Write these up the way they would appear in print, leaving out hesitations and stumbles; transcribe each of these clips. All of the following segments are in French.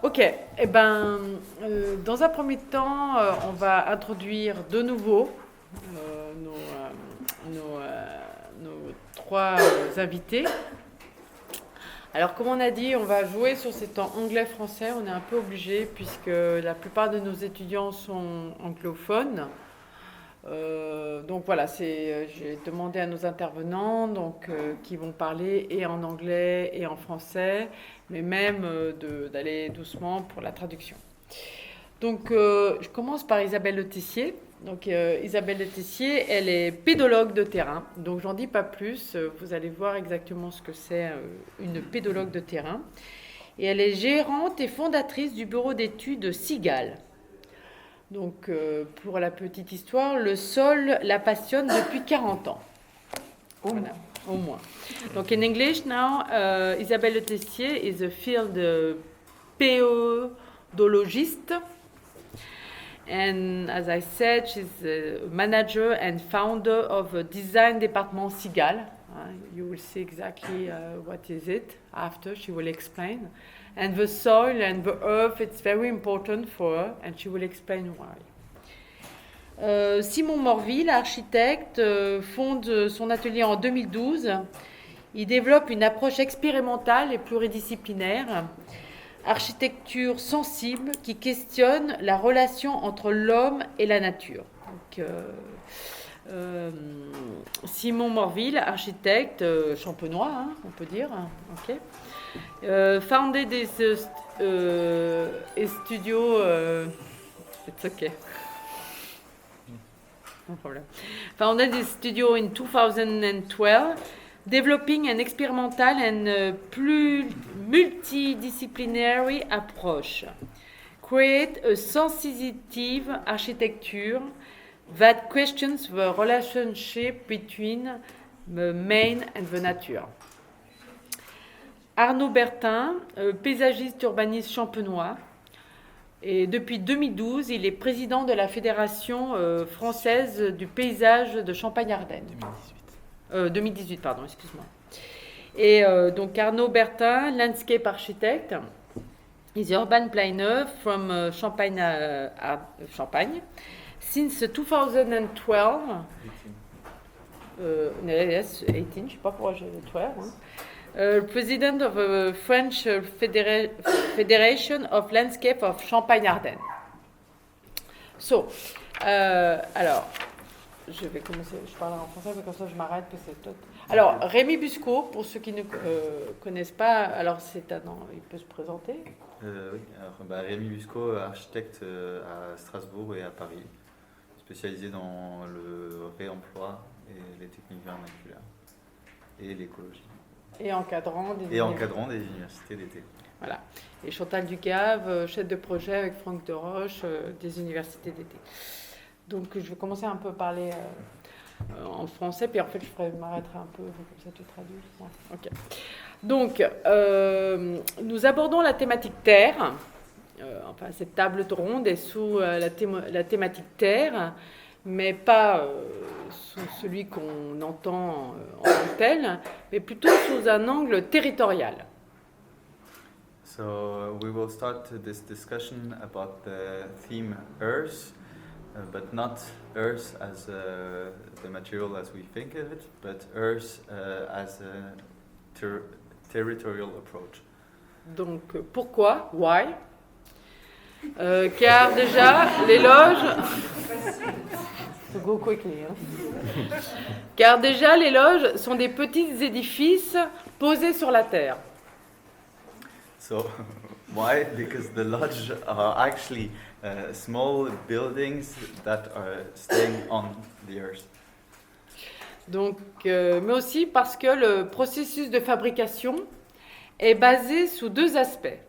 Ok, dans un premier temps, on va introduire de nouveau nos trois invités. Alors, comme on a dit, on va jouer sur ces temps anglais-français. On est un peu obligé puisque la plupart de nos étudiants sont anglophones. Donc voilà, j'ai demandé à nos intervenants qui vont parler et en anglais et en français, mais même d'aller doucement pour la traduction. Donc je commence par Isabelle Le Tessier. Donc Isabelle Le Tessier, elle est pédologue de terrain. Donc j'en dis pas plus, vous allez voir exactement ce que c'est une pédologue de terrain. Et elle est gérante et fondatrice du bureau d'études SIGAL. Donc, pour la petite histoire, le sol la passionne depuis 40 ans. Voilà, au moins. Donc, in English now, Isabelle Le Tessier is a field pédologist. And as I said, she's a manager and founder of a design department SIGAL. You will see exactly what is it after. She will explain. And the soil and the earth, it's very important for her, and she will explain why. Simon Morville, architecte, fonde son atelier en 2012. Il développe une approche expérimentale et pluridisciplinaire, architecture sensible qui questionne la relation entre l'homme et la nature. Donc, Simon Morville, architecte champenois, on peut dire. Okay. Founded this studio. It's okay. No problem. Founded this studio in 2012, developing an experimental and multidisciplinary approach. Create a sensitive architecture that questions the relationship between the man and the nature. Arnaud Bertin, paysagiste urbaniste champenois. Et depuis 2012, il est président de la Fédération française du paysage de Champagne-Ardenne. 2018, pardon, excuse-moi. Et donc Arnaud Bertin, landscape architect, is urban planner from Champagne. Since 2012, yes, 18, je ne sais pas pourquoi j'ai 12. President of the French Federation of Landscape of Champagne-Ardenne. So, alors, je vais commencer, je parle en français, mais comme ça je m'arrête, que c'est tout. Alors, Rémi Busco, pour ceux qui ne connaissent pas, alors c'est un nom, il peut se présenter. Oui, alors Rémi Busco, architecte à Strasbourg et à Paris, spécialisé dans le réemploi et les techniques vernaculaires et l'écologie. Et encadrant des universités d'été. Voilà. Et Chantal Ducave, chef de projet avec Franck Deroche, des universités d'été. Donc je vais commencer un peu à parler en français, puis en fait je m'arrêterai un peu, comme ça tu traduis. Ouais. Ok. Donc nous abordons la thématique terre. Enfin, cette table ronde est sous la thématique terre, mais pas sous celui qu'on entend en tant que tel, mais plutôt sous un angle territorial. So we will start this discussion about the theme Earth, but not Earth as the material as we think of it, but Earth as a territorial approach. Donc pourquoi? Why? Car déjà, les loges... Go quickly, hein. Car déjà, les loges sont des petits édifices posés sur la terre. So, why? Because the lodge are actually small buildings that are staying on the earth. Donc, mais aussi parce que le processus de fabrication est basé sous deux aspects.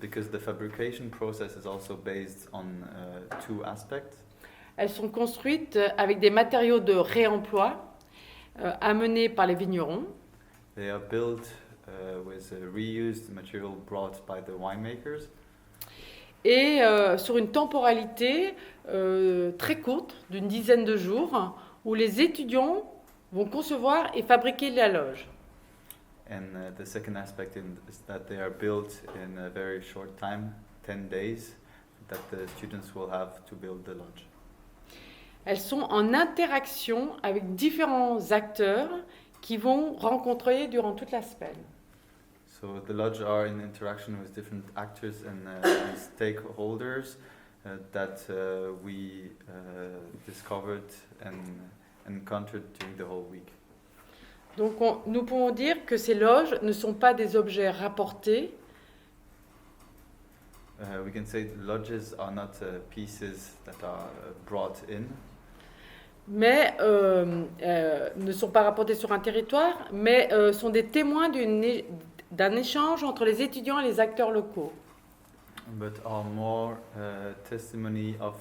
Because the fabrication process is also based on two aspects. Elles sont construites avec des matériaux de réemploi amenés par les vignerons. They are built with reused material brought by the winemakers. Et sur une temporalité très courte, d'une dizaine de jours, où les étudiants vont concevoir et fabriquer la loge. And the second aspect is that they are built in a very short time, 10 days, that the students will have to build the lodge. Elles sont en interaction avec différents acteurs qui vont rencontrer durant toute la semaine. So the lodge are in interaction with different actors and stakeholders that we discovered and encountered during the whole week. Donc nous pouvons dire que ces loges ne sont pas des objets rapportés, We can say the lodges are not pieces that are brought in, mais ne sont pas rapportés sur un territoire, mais sont des témoins d'un échange entre les étudiants et les acteurs locaux. but are more testimony of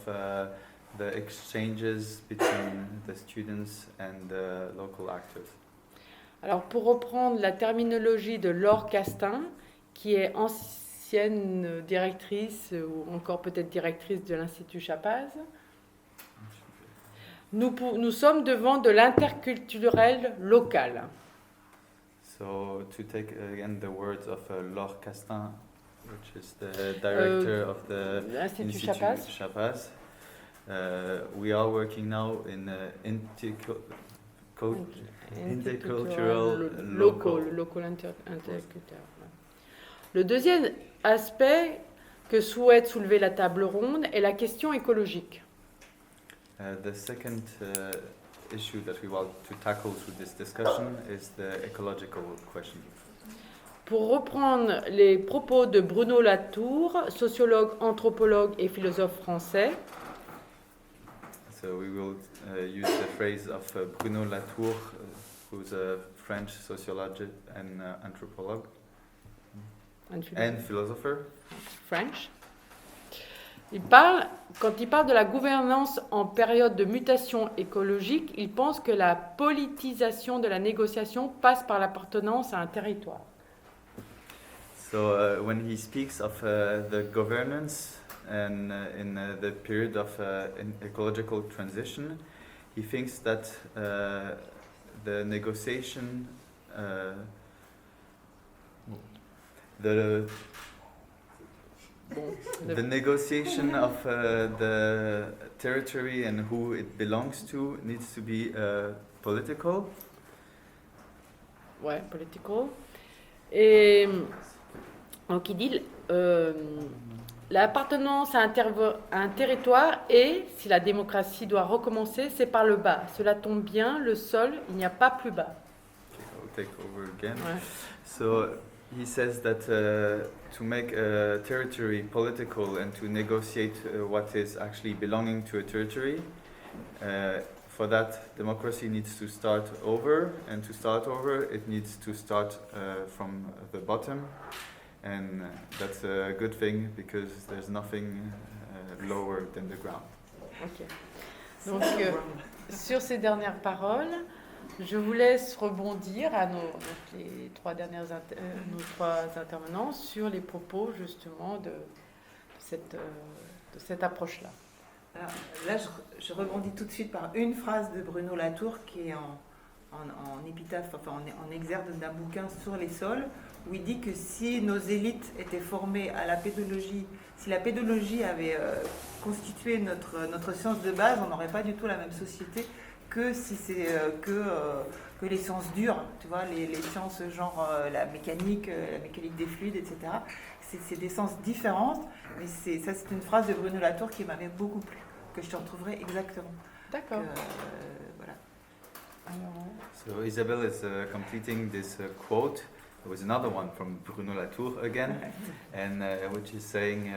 the exchanges between the students and the local actors. Alors pour reprendre la terminologie de Laure Castin, qui est ancienne directrice ou encore peut-être directrice de l'Institut Chapaz, nous sommes devant de l'interculturel local. So to take again the words of Laure Castin, which is the director of the L'Institut Institut Chapaz. Chapaz, we are working now in intercultural local intercultural. Le deuxième aspect que souhaite soulever la table ronde est la question écologique. The second issue that we want to tackle through this discussion is the ecological question. Pour reprendre les propos de Bruno Latour, sociologue, anthropologue et philosophe français, So we will use the phrase of Bruno Latour, who's a French sociologist and anthropologue and philosopher. French. Quand il parle de la gouvernance en période de mutation écologique, il pense que la politisation de la négociation passe par l'appartenance à un territoire. So when he speaks of the governance and in the period of ecological transition, he thinks that the negotiation, the negotiation of the territory and who it belongs to needs to be political. Ouais, political. Et donc il dit l'appartenance à un territoire et, si la démocratie doit recommencer, c'est par le bas. Cela tombe bien, le sol, il n'y a pas plus bas. Okay, I'll take over again. Ouais. So he says that to make a territory political and to negotiate what is actually belonging to a territory, for that democracy needs to start over, and to start over it needs to start from the bottom, and that's a good thing because there's nothing lower than the ground. Ok. Donc, sur ces dernières paroles, je vous laisse rebondir à les trois intervenants sur les propos justement de cette approche-là. Alors, là, je rebondis tout de suite par une phrase de Bruno Latour qui est en épitaphe, enfin en exergue d'un bouquin sur les sols, où il dit que si nos élites étaient formées à la pédologie, si la pédologie avait constitué notre science de base, on n'aurait pas du tout la même société que si c'est que les sciences dures, tu vois, les sciences genre la mécanique des fluides, etc. C'est des sciences différentes, mais ça c'est une phrase de Bruno Latour qui m'avait beaucoup plu, que je te retrouverai exactement. D'accord. Voilà. So Isabelle is completing this quote. There was another one from Bruno Latour again, and which is saying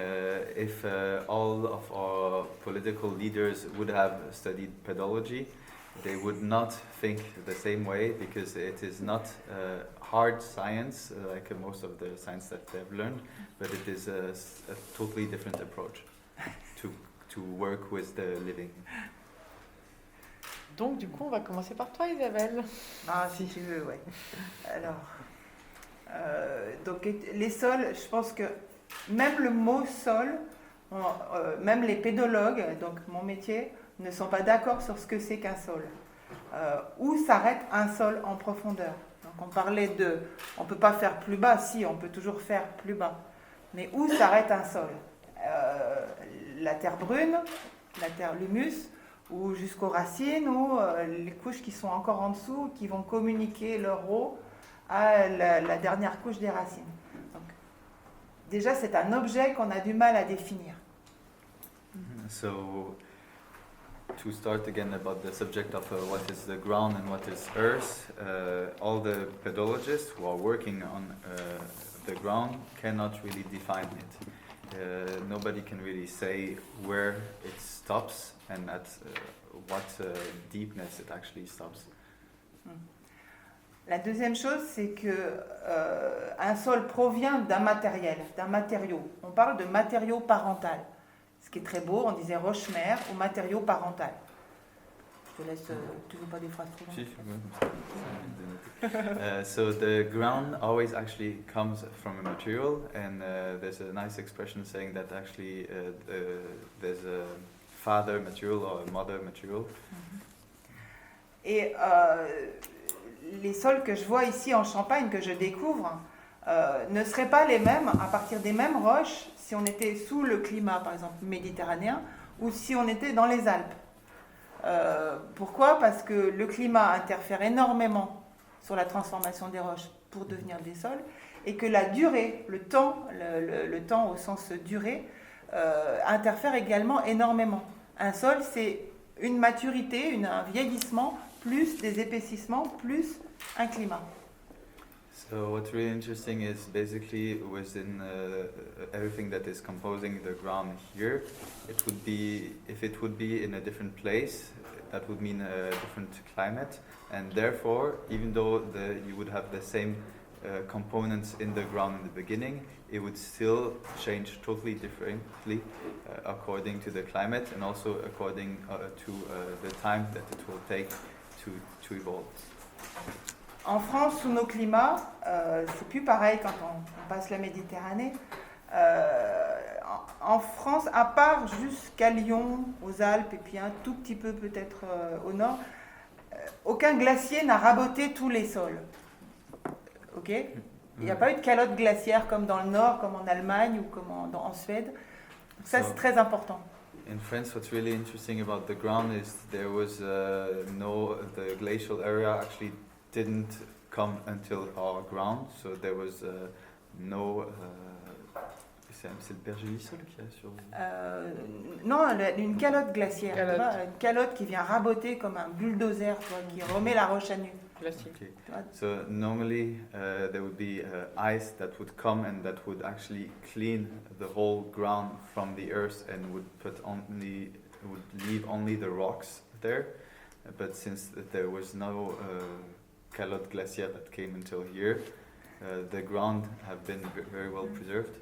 if all of our political leaders would have studied pedology, they would not think the same way, because it is not hard science like most of the science that they've learned, but it is a totally different approach to work with the living. Donc, du coup, on va commencer par toi, Isabelle. Ah, si tu veux, ouais. Alors, donc les sols, je pense que même le mot sol, même les pédologues, donc mon métier, ne sont pas d'accord sur ce que c'est qu'un sol. Où s'arrête un sol en profondeur, non ? Donc on parlait de, on ne peut pas faire plus bas, si, on peut toujours faire plus bas. Mais où s'arrête un sol? La terre brune, la terre l'humus, ou jusqu'aux racines, ou les couches qui sont encore en dessous, qui vont communiquer leur eau à la dernière couche des racines. Donc, déjà, c'est un objet qu'on a du mal à définir. So, to start again about the subject of what is the ground and what is earth, all the pedologists who are working on the ground cannot really define it. Nobody can really say where it stops and at what deepness it actually stops. La deuxième chose, c'est que un sol provient d'un matériel, d'un matériau. On parle de matériau parental. Ce qui est très beau, on disait roche-mère ou matériau parental. Je te laisse, tu veux pas des phrases trop longues? So the ground always actually comes from a material, and there's a nice expression saying that actually there's a father material or a mother material. Et les sols que je vois ici en Champagne, que je découvre, ne seraient pas les mêmes, à partir des mêmes roches, si on était sous le climat, par exemple, méditerranéen, ou si on était dans les Alpes. Pourquoi? Parce que le climat interfère énormément sur la transformation des roches pour devenir des sols, et que la durée, le temps au sens durée, interfère également énormément. Un sol, c'est une maturité, un vieillissement, plus des épaississements, plus un climat. So what's really interesting is basically within everything that is composing the ground here, it would be, if it would be in a different place, that would mean a different climate, and therefore, even though you would have the same components in the ground in the beginning, it would still change totally differently according to the climate and also according to the time that it will take to evolve. En France, sous nos climats, c'est plus pareil quand on passe la Méditerranée. En France, à part jusqu'à Lyon, aux Alpes, et puis un tout petit peu peut-être au nord, aucun glacier n'a raboté tous les sols. Ok? Il n'y a pas eu de calotte glaciaire comme dans le nord, comme en Allemagne ou comme en Suède. Donc ça, c'est très important. In France, what's really interesting about the ground is there was the glacial area actually didn't come until our ground, so there was no. C'est le pergélisol qu'il y a sur. Non, une calotte glaciaire. Calotte. Tu vois, une calotte qui vient raboter comme un bulldozer, tu vois, qui remet la roche à nu. Classique. Okay. So normally there would be ice that would come and that would actually clean the whole ground from the earth and would leave only the rocks there. But since there was no calotte glaciaire that came until here, the ground have been very well preserved.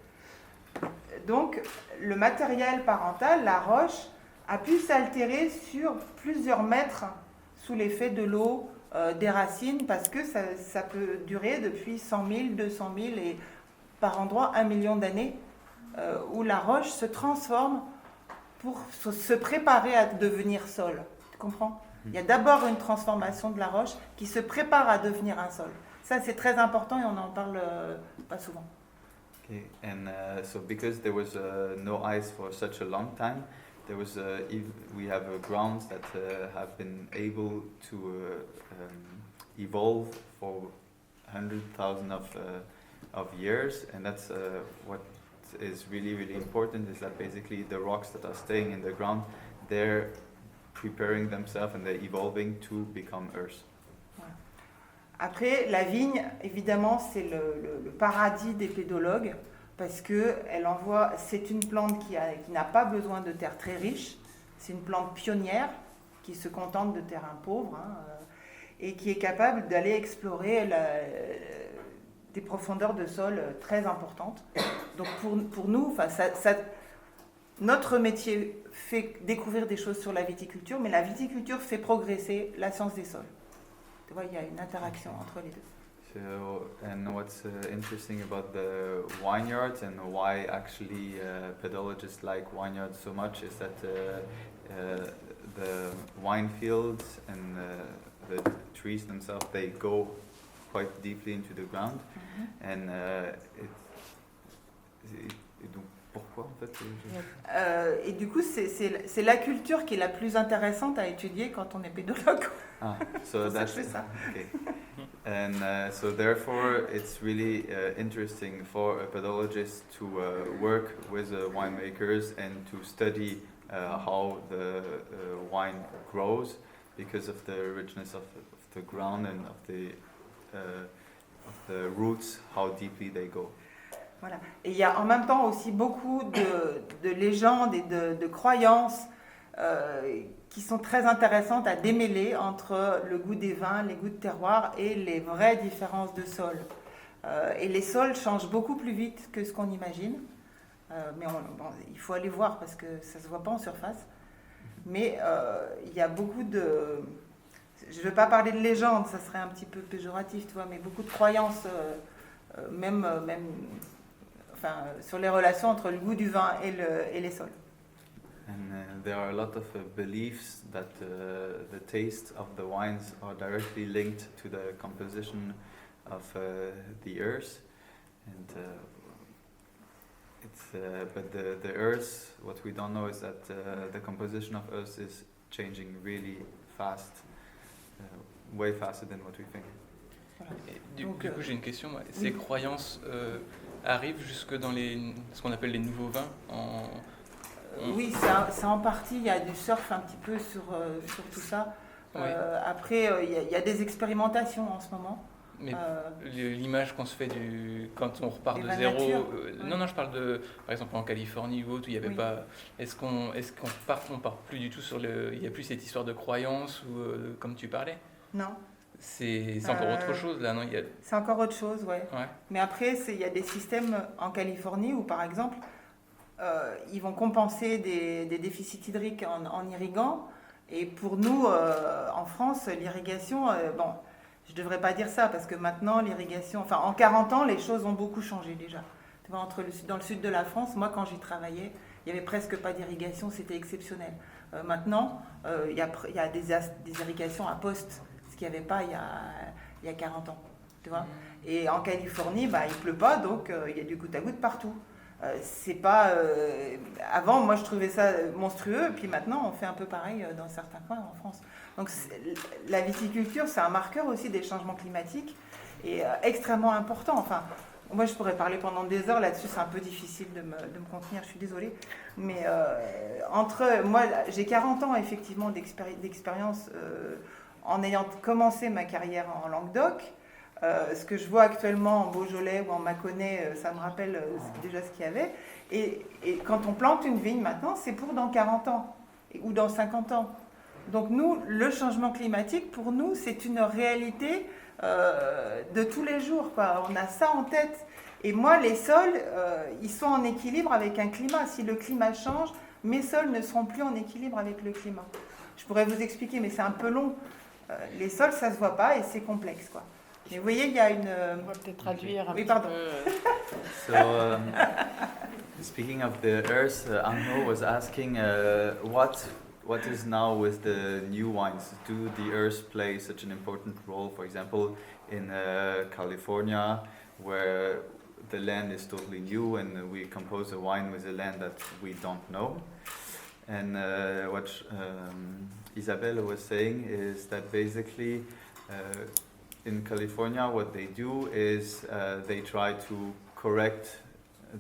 Donc, le matériel parental, la roche, a pu s'altérer sur plusieurs mètres sous l'effet de l'eau, des racines, parce que ça peut durer depuis 100 000, 200 000 et par endroit 1 million d'années, où la roche se transforme pour se préparer à devenir sol. Tu comprends? Il y a d'abord une transformation de la roche qui se prépare à devenir un sol. Ça, c'est très important et on n'en parle pas souvent. Okay, and so because there was no ice for such a long time, there was we have grounds that have been able to evolve for 100,000 of years, and that's what is really important, is that basically the rocks that are staying in the ground, they're preparing themselves and they're evolving to become earth. Après, la vigne, évidemment, c'est le paradis des pédologues parce que c'est une plante qui n'a pas besoin de terre très riche. C'est une plante pionnière qui se contente de terrains pauvres et qui est capable d'aller explorer des profondeurs de sol très importantes. Donc pour nous, notre métier fait découvrir des choses sur la viticulture, mais la viticulture fait progresser la science des sols. Tu vois, il y a une interaction entre les deux. So, and what's interesting about the vineyards and why actually pedologists like vineyards so much is that the wine fields and the trees themselves, they go quite deeply into the ground. And donc pourquoi en fait Et du coup, c'est la culture qui est la plus intéressante à étudier quand on est pédologue. Ah, so C'est that's ça. okay. And so therefore, it's really interesting for a pedologist to work with winemakers and to study how the wine grows because of the richness of the ground and of the roots, how deeply they go. Voilà. Et il y a en même temps aussi beaucoup de légendes et de croyances qui sont très intéressantes à démêler entre le goût des vins, les goûts de terroir et les vraies différences de sol. Et les sols changent beaucoup plus vite que ce qu'on imagine. Mais il faut aller voir parce que ça ne se voit pas en surface. Mais il y a beaucoup de... Je ne veux pas parler de légendes, ça serait un petit peu péjoratif, tu vois, mais beaucoup de croyances, même sur les relations entre le goût du vin et les sols. And there are a lot of beliefs that the taste of the wines are directly linked to the composition of the earth. And but the earth, what we don't know is that the composition of earth is changing really fast, way faster than what we think. Du coup, j'ai une question. Ces croyances arrivent jusque dans ce qu'on appelle les nouveaux vins Oui, c'est en partie. Il y a du surf un petit peu sur tout ça. Oui. Après, il y a des expérimentations en ce moment. Mais l'image qu'on se fait quand on repart de zéro, non, je parle par exemple en Californie ou autre, où il n'y avait pas. Est-ce qu'on part plus du tout il n'y a plus cette histoire de croyance ou comme tu parlais? Non. C'est encore autre chose là, non? C'est encore autre chose, ouais. Mais après, il y a des systèmes en Californie où, par exemple, ils vont compenser des déficits hydriques en irriguant. Et pour nous, en France, l'irrigation, je ne devrais pas dire ça parce que maintenant, l'irrigation, en 40 ans, les choses ont beaucoup changé déjà. Tu vois, dans le sud de la France, moi, quand j'y travaillais, il n'y avait presque pas d'irrigation, c'était exceptionnel. Maintenant, il y a des irrigations à poste, ce qu'il n'y avait pas il y a 40 ans. Tu vois. Et en Californie, il ne pleut pas, donc il y a du goutte à goutte partout. C'est pas avant, moi je trouvais ça monstrueux, et puis maintenant on fait un peu pareil dans certains coins en France. Donc la viticulture, c'est un marqueur aussi des changements climatiques et extrêmement important. Enfin, moi je pourrais parler pendant des heures là-dessus, c'est un peu difficile de me contenir, je suis désolée. Mais moi j'ai 40 ans effectivement d'expérience en ayant commencé ma carrière en Languedoc. Ce que je vois actuellement en Beaujolais ou en Mâconnais, ça me rappelle déjà ce qu'il y avait. Et quand on plante une vigne maintenant, c'est pour dans 40 ans ou dans 50 ans. Donc nous, le changement climatique, pour nous, c'est une réalité de tous les jours, quoi. On a ça en tête. Et moi, les sols, ils sont en équilibre avec un climat. Si le climat change, mes sols ne seront plus en équilibre avec le climat. Je pourrais vous expliquer, mais c'est un peu long. Les sols, ça ne se voit pas et c'est complexe, quoi. Mais vous voyez, il y a une... On va peut-être traduire un oui, petit pardon. peu. So, speaking of the earth, Arnaud was asking what is now with the new wines? Do the earth play such an important role, for example, in California, where the land is totally new and we compose a wine with a land that we don't know? And what Isabelle was saying is that basically in California what they do is they try to correct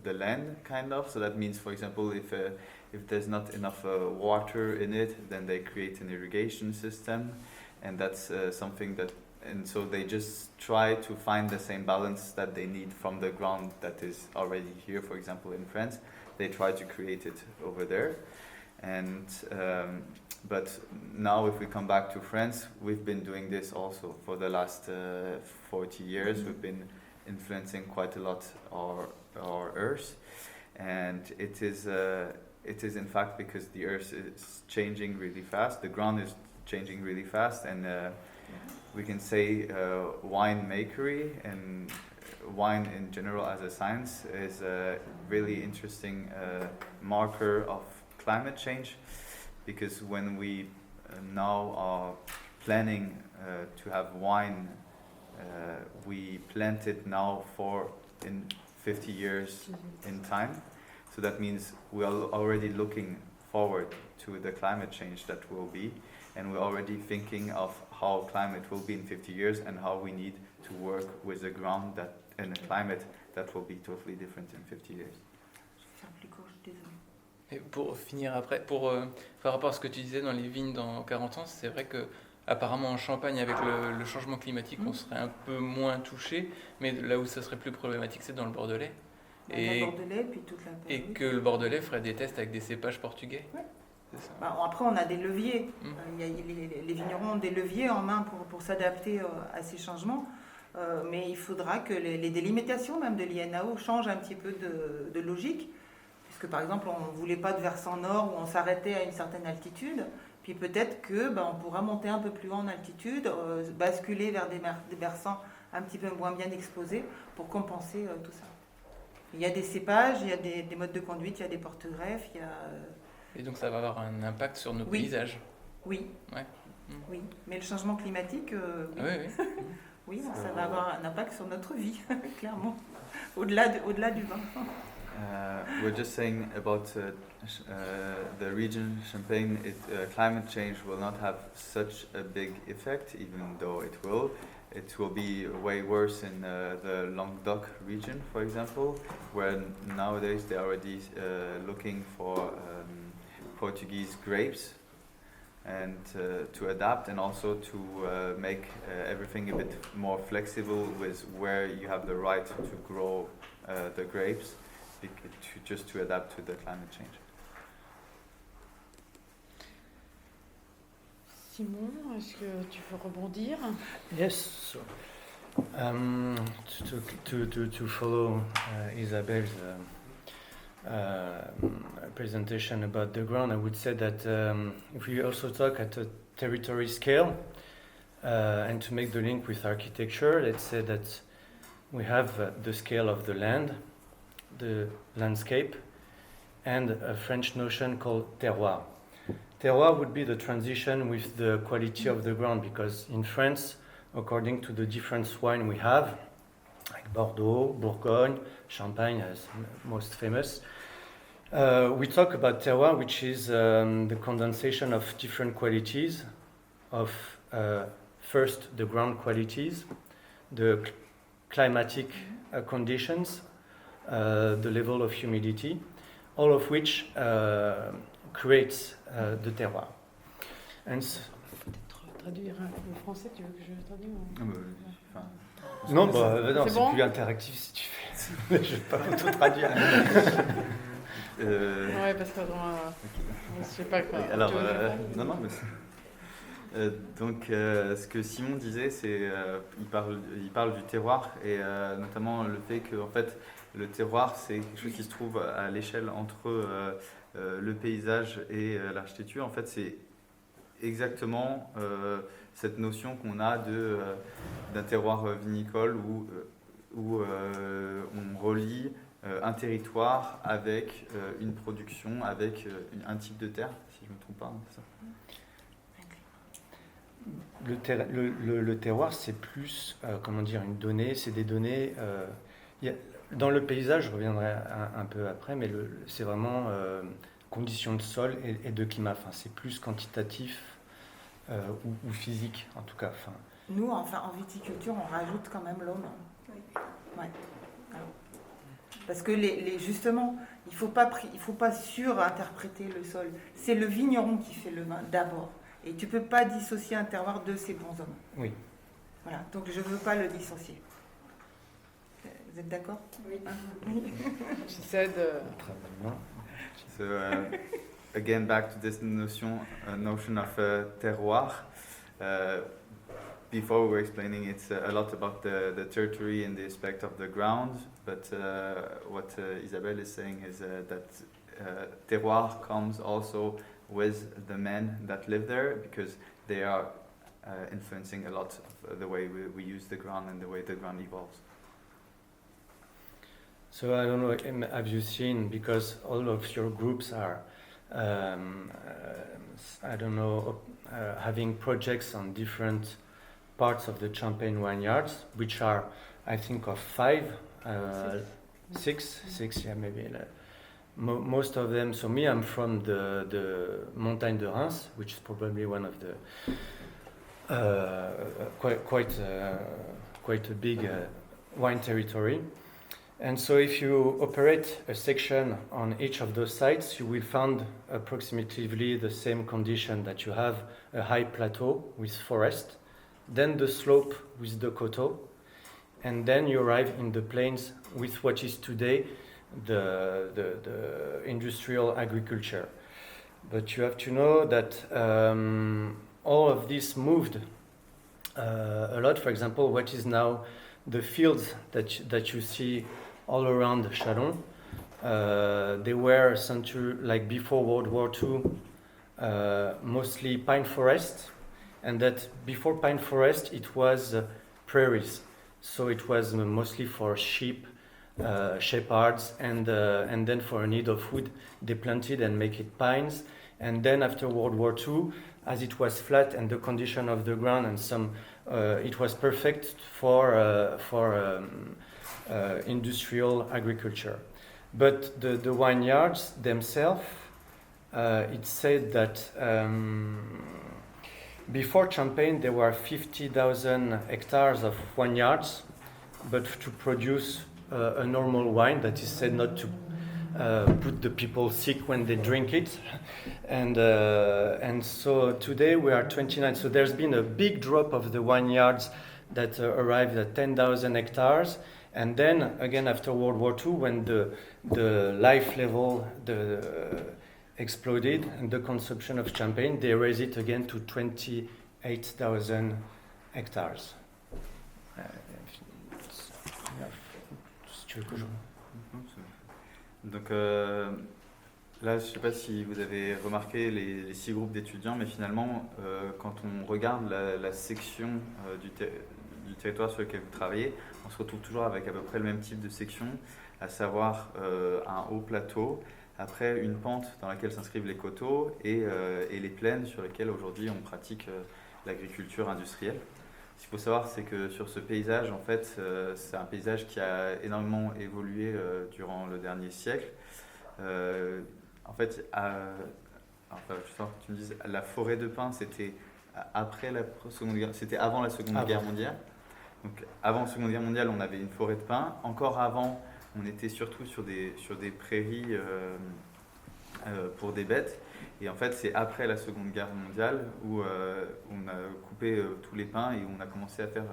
the land, kind of. So that means, for example, if there's not enough water in it, then they create an irrigation system, and that's something that, and so they just try to find the same balance that they need from the ground that is already here. For example, in France, they try to create it over there, and but now if we come back to France, we've been doing this also for the last 40 years. We've been influencing quite a lot our earth, and it is in fact because the earth is changing really fast, the ground is changing really fast, and we can say winemakery and wine in general as a science is a really interesting marker of climate change, because when we now are planning to have wine we plant it now for in 50 years in time. So that means we are already looking forward to the climate change that will be, and we're already thinking of how climate will be in 50 years and how we need to work with the ground that in a climate that will be totally different in 50 years. Et pour finir après, par rapport à ce que tu disais dans les vignes dans 40 ans, c'est vrai que apparemment en Champagne, avec le changement climatique, on serait un peu moins touché, mais là où ça serait plus problématique, c'est dans le Bordelais. Et, Bordelais, puis toute la et que le Bordelais ferait des tests avec des cépages portugais. Ouais. C'est ça. Bah, après, on a des leviers. Les vignerons ont des leviers en main pour s'adapter à ces changements. Mais il faudra que les délimitations même de l'INAO changent un petit peu de logique. Puisque par exemple, on ne voulait pas de versant nord où on s'arrêtait à une certaine altitude. Puis peut-être que on pourra monter un peu plus haut en altitude, basculer vers des versants un petit peu moins bien exposés pour compenser tout ça. Il y a des cépages, il y a des modes de conduite, il y a des porte-greffes, il y a... Et donc ça va avoir un impact sur nos paysages. Oui. Ouais. Oui. Mais le changement climatique, oui, ça va avoir un impact sur notre vie, clairement, au-delà du vin. We're just saying about the region Champagne, climate change will not have such a big effect, even though it will. It will be way worse in the Languedoc region, for example, where nowadays they're already looking for Portuguese grapes and to adapt, and also to make everything a bit more flexible with where you have the right to grow the grapes, just to adapt to the climate change. Simon, est-ce que tu veux rebondir? Yes. To follow Isabelle's presentation about the ground, I would say that if we also talk at a territory scale, and to make the link with architecture, let's say that we have the scale of the land, the landscape, and a French notion called terroir. Terroir would be the transition with the quality of the ground, because in France, according to the different wine we have, like Bordeaux, Bourgogne, Champagne as most famous, we talk about terroir, which is the condensation of different qualities of first the ground qualities, the climatic conditions, the level of humidity, all of which creates the terroir. And traduire au français, tu veux que je traduise Non, c'est bon plus interactif si tu fais. Je vais pas auto-traduire. Ouais, parce que je sais pas quoi. Alors, non, mais donc, ce que Simon disait, c'est il parle du terroir, et notamment le fait que en fait, le terroir, c'est quelque chose qui se trouve à l'échelle entre le paysage et l'architecture. En fait, c'est exactement cette notion qu'on a d'un terroir vinicole où on relie un territoire avec une production, avec un type de terre, si je ne me trompe pas. C'est ça. Le terroir, c'est plus, une donnée, c'est des données... dans le paysage, je reviendrai un peu après, mais c'est vraiment conditions de sol et de climat. Enfin, c'est plus quantitatif ou physique, en tout cas. Nous, en viticulture, on rajoute quand même l'homme. Oui. Ouais. Parce que justement, il faut pas surinterpréter le sol. C'est le vigneron qui fait le vin d'abord. Et tu peux pas dissocier un terroir de ses bons hommes. Oui. Voilà, donc je veux pas le dissocier. Vous êtes d'accord? Oui. J'essaie de... So, again, back to this notion of terroir. Before we were explaining, it's a lot about the territory and the aspect of the ground, but what Isabelle is saying is that terroir comes also with the men that live there, because they are influencing a lot of the way we use the ground and the way the ground evolves. So I don't know, have you seen, because all of your groups are, having projects on different parts of the Champagne vineyards, which are, I think, of 5, six, yeah, maybe. Most of them. So me, I'm from the Montagne de Reims, which is probably one of the quite a big wine territory. And so if you operate a section on each of those sites, you will find approximately the same condition, that you have a high plateau with forest, then the slope with the coteaux, and then you arrive in the plains with what is today the industrial agriculture. But you have to know that all of this moved a lot. For example, what is now the fields that you see all around Châlons, they were like before World War II, mostly pine forest, and that before pine forest it was prairies. So it was mostly for sheep, shepherds, and then for a need of wood they planted and make it pines. And then after World War II, as it was flat and the condition of the ground and it was perfect for industrial agriculture. But the vineyards themselves, it said that before Champagne there were 50,000 hectares of vineyards, but to produce a normal wine, that is said not to put the people sick when they drink it. And so today we are 29. So there's been a big drop of the vineyards that arrived at 10,000 hectares. And then again after World War II, when the life level exploded and the consumption of Champagne, they raised it again to 28,000 hectares. Donc là, je ne sais pas si vous avez remarqué les 6 groupes d'étudiants, mais finalement, quand on regarde la section du territoire sur lequel vous travaillez, on se retrouve toujours avec à peu près le même type de section, à savoir un haut plateau, après une pente dans laquelle s'inscrivent les coteaux et les plaines sur lesquelles aujourd'hui on pratique l'agriculture industrielle. Ce qu'il faut savoir, c'est que sur ce paysage, en fait, c'est un paysage qui a énormément évolué durant le dernier siècle. En fait, tu me dises, la forêt de pins, c'était c'était avant la Seconde Guerre mondiale. Donc, avant la Seconde Guerre mondiale, on avait une forêt de pins. Encore avant, on était surtout sur des prairies pour des bêtes. Et en fait, c'est après la Seconde Guerre mondiale où on a coupé tous les pins et on a commencé à faire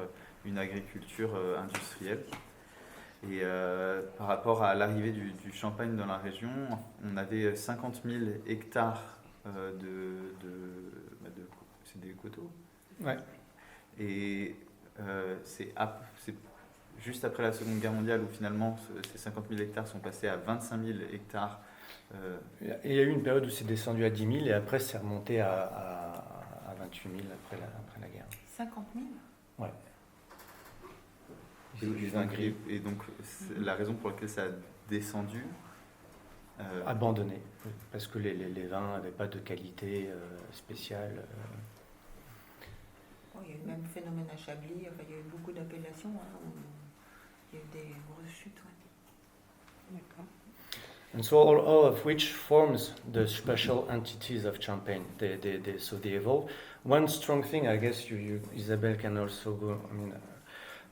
une agriculture industrielle. Et par rapport à l'arrivée du champagne dans la région, on avait 50 000 hectares c'est des coteaux. Ouais. Et c'est juste après la Seconde Guerre mondiale où finalement ces 50 000 hectares sont passés à 25 000 hectares. Il y a eu une période où c'est descendu à 10 000 et après c'est remonté à 28 000 après la guerre. 50 000 ? Ouais. Et donc la raison pour laquelle ça a descendu abandonné, parce que les vins n'avaient pas de qualité spéciale. Il y a eu le même phénomène à Chablis, enfin, il y a eu beaucoup d'appellations, où il y a eu des grosses chutes. Ouais. D'accord. And so all of which forms the special entities of Champagne. So they evolve. One strong thing, I guess you Isabelle can also go.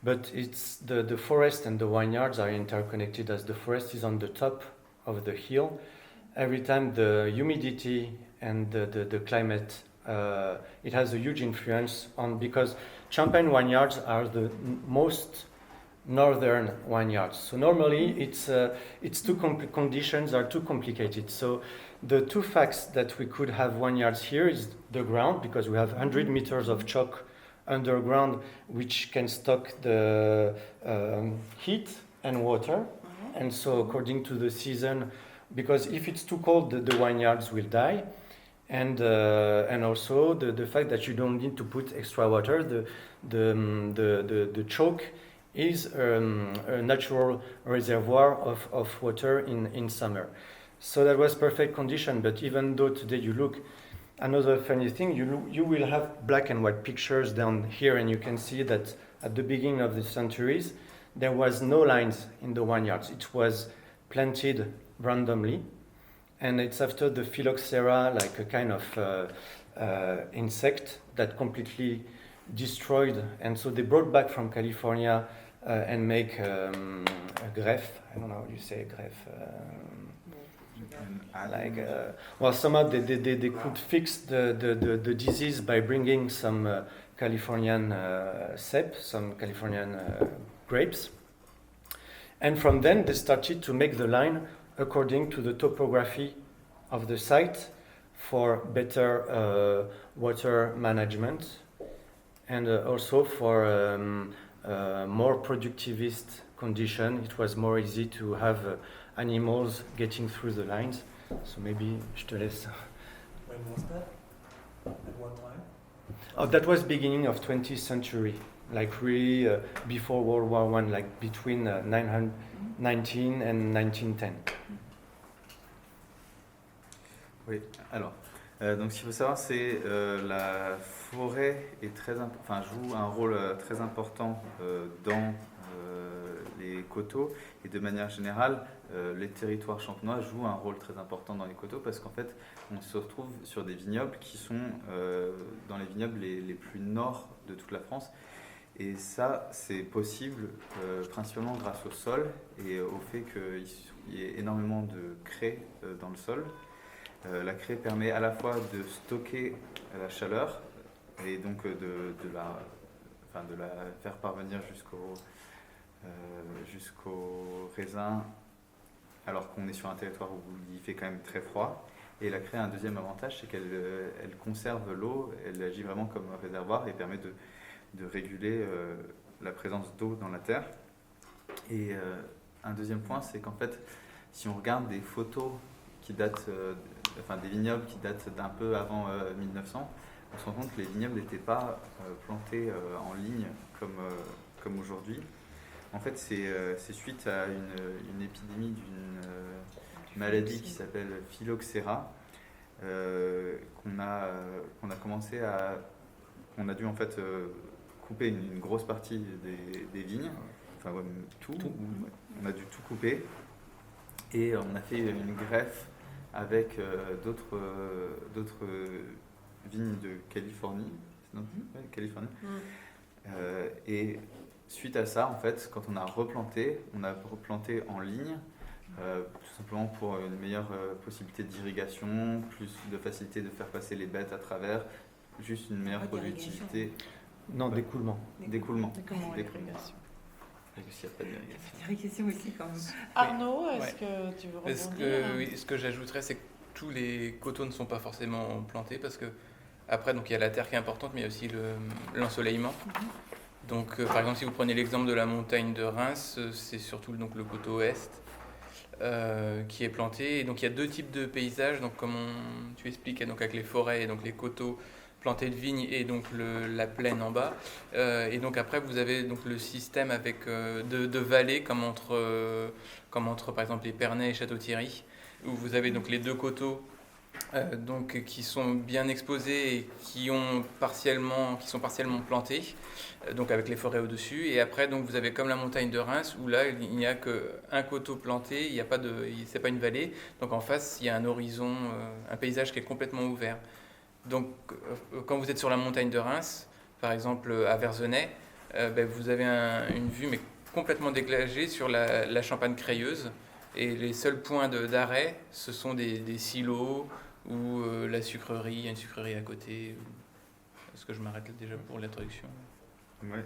But it's the forest and the vineyards are interconnected, as the forest is on the top of the hill. Every time the humidity and the climate, it has a huge influence on, because Champagne vineyards are the most northern vineyards. So normally it's conditions are too complicated. So the two facts that we could have vineyards here is the ground, because we have 100 meters of chalk underground which can stock the heat and water. And so according to the season, because if it's too cold, the vineyards will die. And also the fact that you don't need to put extra water. The chalk is a natural reservoir of water in summer. So that was perfect condition. But even though today you look another funny thing, you will have black and white pictures down here, and you can see that at the beginning of the centuries, there was no lines in the vineyards. It was planted randomly, and it's after the phylloxera, like a kind of insect that completely destroyed, and so they brought back from California and make a greffe. I don't know how you say greffe. Well, somehow they could fix the disease by bringing some Californian cep, some Californian grapes, and from then they started to make the line according to the topography of the site for better water management, and also for more productivist condition. It was more easy to have animals getting through the lines. So maybe je te laisse. When was that? At what time? Oh, that was beginning of 20th century, like really before World War I, like between 1919 and 1910. Oui, alors, donc ce qu'il faut savoir, c'est la forêt est joue un rôle très important dans les coteaux, et de manière générale, les territoires champenois jouent un rôle très important dans les coteaux, parce qu'en fait, on se retrouve sur des vignobles qui sont dans les vignobles les plus nord de toute la France. Et ça, c'est possible principalement grâce au sol et au fait qu'il y ait énormément de craie dans le sol. La craie permet à la fois de stocker la chaleur et donc de la faire parvenir jusqu'au raisin, alors qu'on est sur un territoire où il fait quand même très froid. Et la craie a un deuxième avantage, c'est qu'elle conserve l'eau, elle agit vraiment comme un réservoir et permet de réguler la présence d'eau dans la terre. Et un deuxième point, c'est qu'en fait, si on regarde des photos qui datent, des vignobles qui datent d'un peu avant 1900, on se rend compte que les vignobles n'étaient pas plantés en ligne comme aujourd'hui. En fait, c'est suite à une épidémie d'une maladie qui s'appelle phylloxéra qu'on a commencé à... On a dû en fait couper une grosse partie des vignes, enfin tout. On a dû tout couper et on a fait une greffe avec d'autres vignes de Californie. Californie. Et suite à ça, en fait, quand on a replanté en ligne, tout simplement pour une meilleure possibilité d'irrigation, plus de facilité de faire passer les bêtes à travers, juste une meilleure productivité. Non, d'écoulement. D'écoulement. Irrigation. S'il n'y a pas d'irrigation. Irrigation aussi, quand même. Arnaud, est-ce que tu veux rebondir? Ce que j'ajouterais, c'est que tous les coteaux ne sont pas forcément plantés, parce que après, donc il y a la terre qui est importante, mais il y a aussi l'ensoleillement. Donc, par exemple, si vous prenez l'exemple de la montagne de Reims, c'est surtout donc le coteau est qui est planté. Et donc, il y a deux types de paysages. Donc, comme tu expliques, donc avec les forêts et donc les coteaux plantés de vignes et donc la plaine en bas. Et donc après, vous avez donc le système avec de vallées comme entre par exemple les Pernets et Château-Thierry, où vous avez donc les deux coteaux donc qui sont bien exposés et qui sont partiellement plantés, donc avec les forêts au-dessus. Et après, donc vous avez comme la montagne de Reims, où là il n'y a qu'un coteau planté, c'est pas une vallée. Donc en face, il y a un horizon, un paysage qui est complètement ouvert. Donc quand vous êtes sur la montagne de Reims, par exemple à Verzenay, vous avez une vue mais complètement dégagée sur la Champagne crayeuse. Et les seuls points d'arrêt, ce sont des silos ou la sucrerie, il y a une sucrerie à côté. Est-ce que je m'arrête déjà pour l'introduction? Ouais,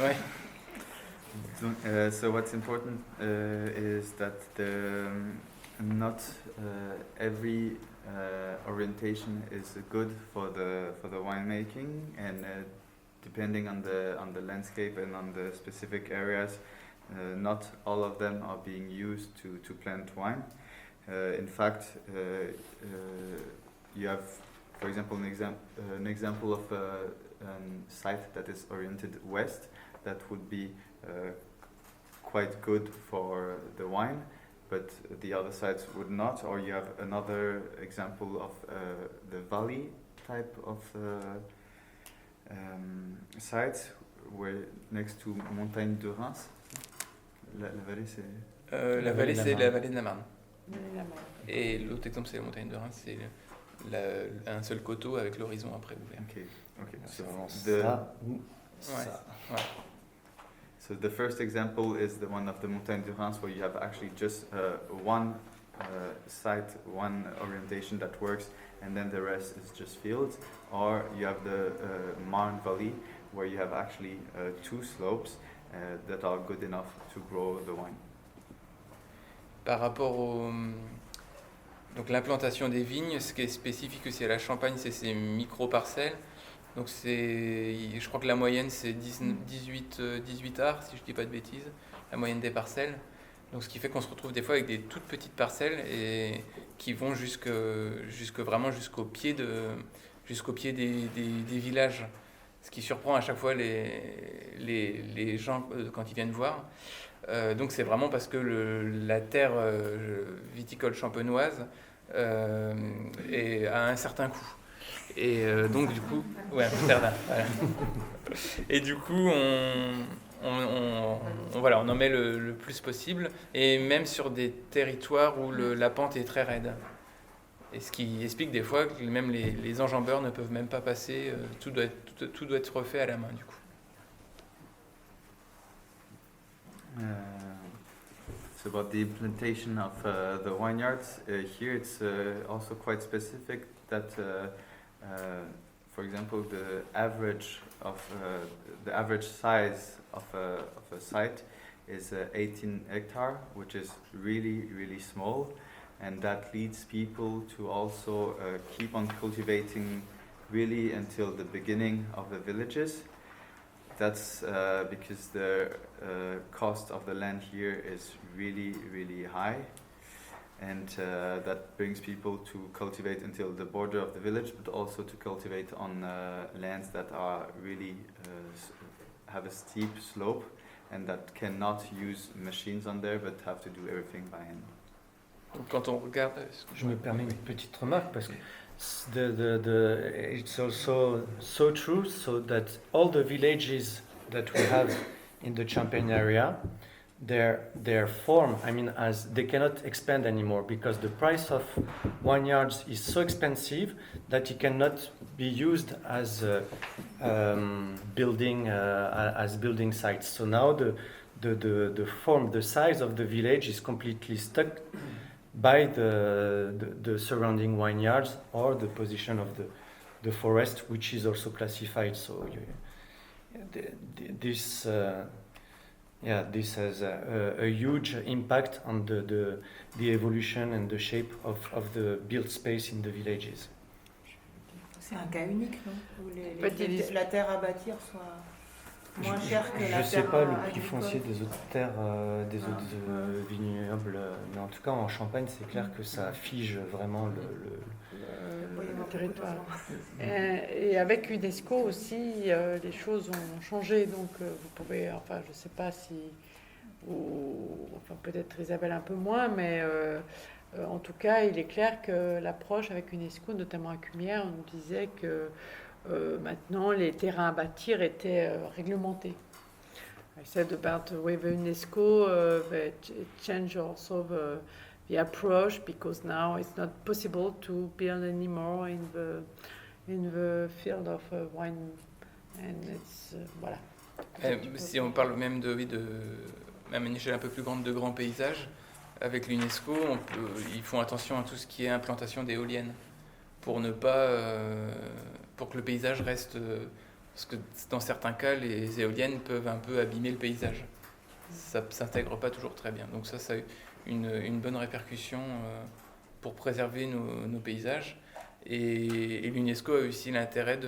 ouais. So what's important is that not every orientation is good for the winemaking, and depending on the landscape and on the specific areas, not all of them are being used to plant wine. In fact, you have, for example, an example of a site that is oriented west that would be quite good for the wine, but the other sites would not. Or you have another example of the valley type of sites, where next to Montagne de Reims. La vallée, c'est... La vallée, c'est la vallée de la Marne. La Marne. Et l'autre exemple, c'est la montagne de Reims, c'est un seul coteau avec l'horizon après ouvert. Okay. C'est So vraiment the, ça ou ça. Ouais. so the first example is the one of the Montagne de Reims, where you have actually just one site, one orientation that works, and then the rest is just fields. Or you have the Marne Valley, where you have actually two slopes that are good enough to grow the wine. Par rapport donc l'implantation des vignes, ce qui est spécifique aussi à la Champagne, c'est ces micro-parcelles. Donc je crois que la moyenne c'est 18 arts, si je ne dis pas de bêtises, la moyenne des parcelles. Donc ce qui fait qu'on se retrouve des fois avec des toutes petites parcelles et qui vont vraiment jusqu'au pied des villages. Ce qui surprend à chaque fois les gens quand ils viennent voir. Donc c'est vraiment parce que la terre viticole champenoise a un certain coût. Et donc du coup, ouais, Amsterdam. Voilà. Et du coup, on en met le plus possible, et même sur des territoires où la pente est très raide. Et ce qui explique des fois que même les enjambeurs ne peuvent même pas passer, tout doit être refait à la main du coup. So about the implantation of the vineyards, here it's also quite specific that, for example, the average size of a site is 18 hectares, which is really, really small. And that leads people to also keep on cultivating really until the beginning of the villages. That's because the cost of the land here is really, really high. And that brings people to cultivate until the border of the village, but also to cultivate on lands that are really have a steep slope and that cannot use machines on there, but have to do everything by hand. Donc quand on regarde, Je me permets une petite remarque parce que it's also so true, so that all the villages that we have in the Champagne area, their form, as they cannot expand anymore because the price of vineyards is so expensive that it cannot be used as building sites. So now the form, the size of the village is completely stuck by the surrounding vineyards or the position of the forest, which is also classified. So this has a huge impact on the evolution and the shape of the built space in the villages. C'est un cas unique, non? Où Peut-être la terre à bâtir soit moins chère que la terre. Je sais pas le prix agricole. foncier des autres terres, des autres vignobles, mais en tout cas en Champagne, c'est clair que ça fige vraiment le territoire. Et avec UNESCO aussi, les choses ont changé. Donc vous pouvez, je sais pas si, peut-être Isabelle un peu moins, mais en tout cas, il est clair que l'approche avec UNESCO, notamment à Cumières, on nous disait que maintenant les terrains à bâtir étaient réglementés. I said about with UNESCO, they change also the approach because now it's not possible to build anymore in the field of wine, and it's voilà. Si on parle même même à une échelle un peu plus grande de grands paysages, avec l'UNESCO, ils font attention à tout ce qui est implantation d'éoliennes pour ne pas pour que le paysage reste parce que dans certains cas les éoliennes peuvent un peu abîmer le paysage. Ça s'intègre pas toujours très bien. Donc ça a une bonne répercussion pour préserver nos paysages. Et l'UNESCO a aussi l'intérêt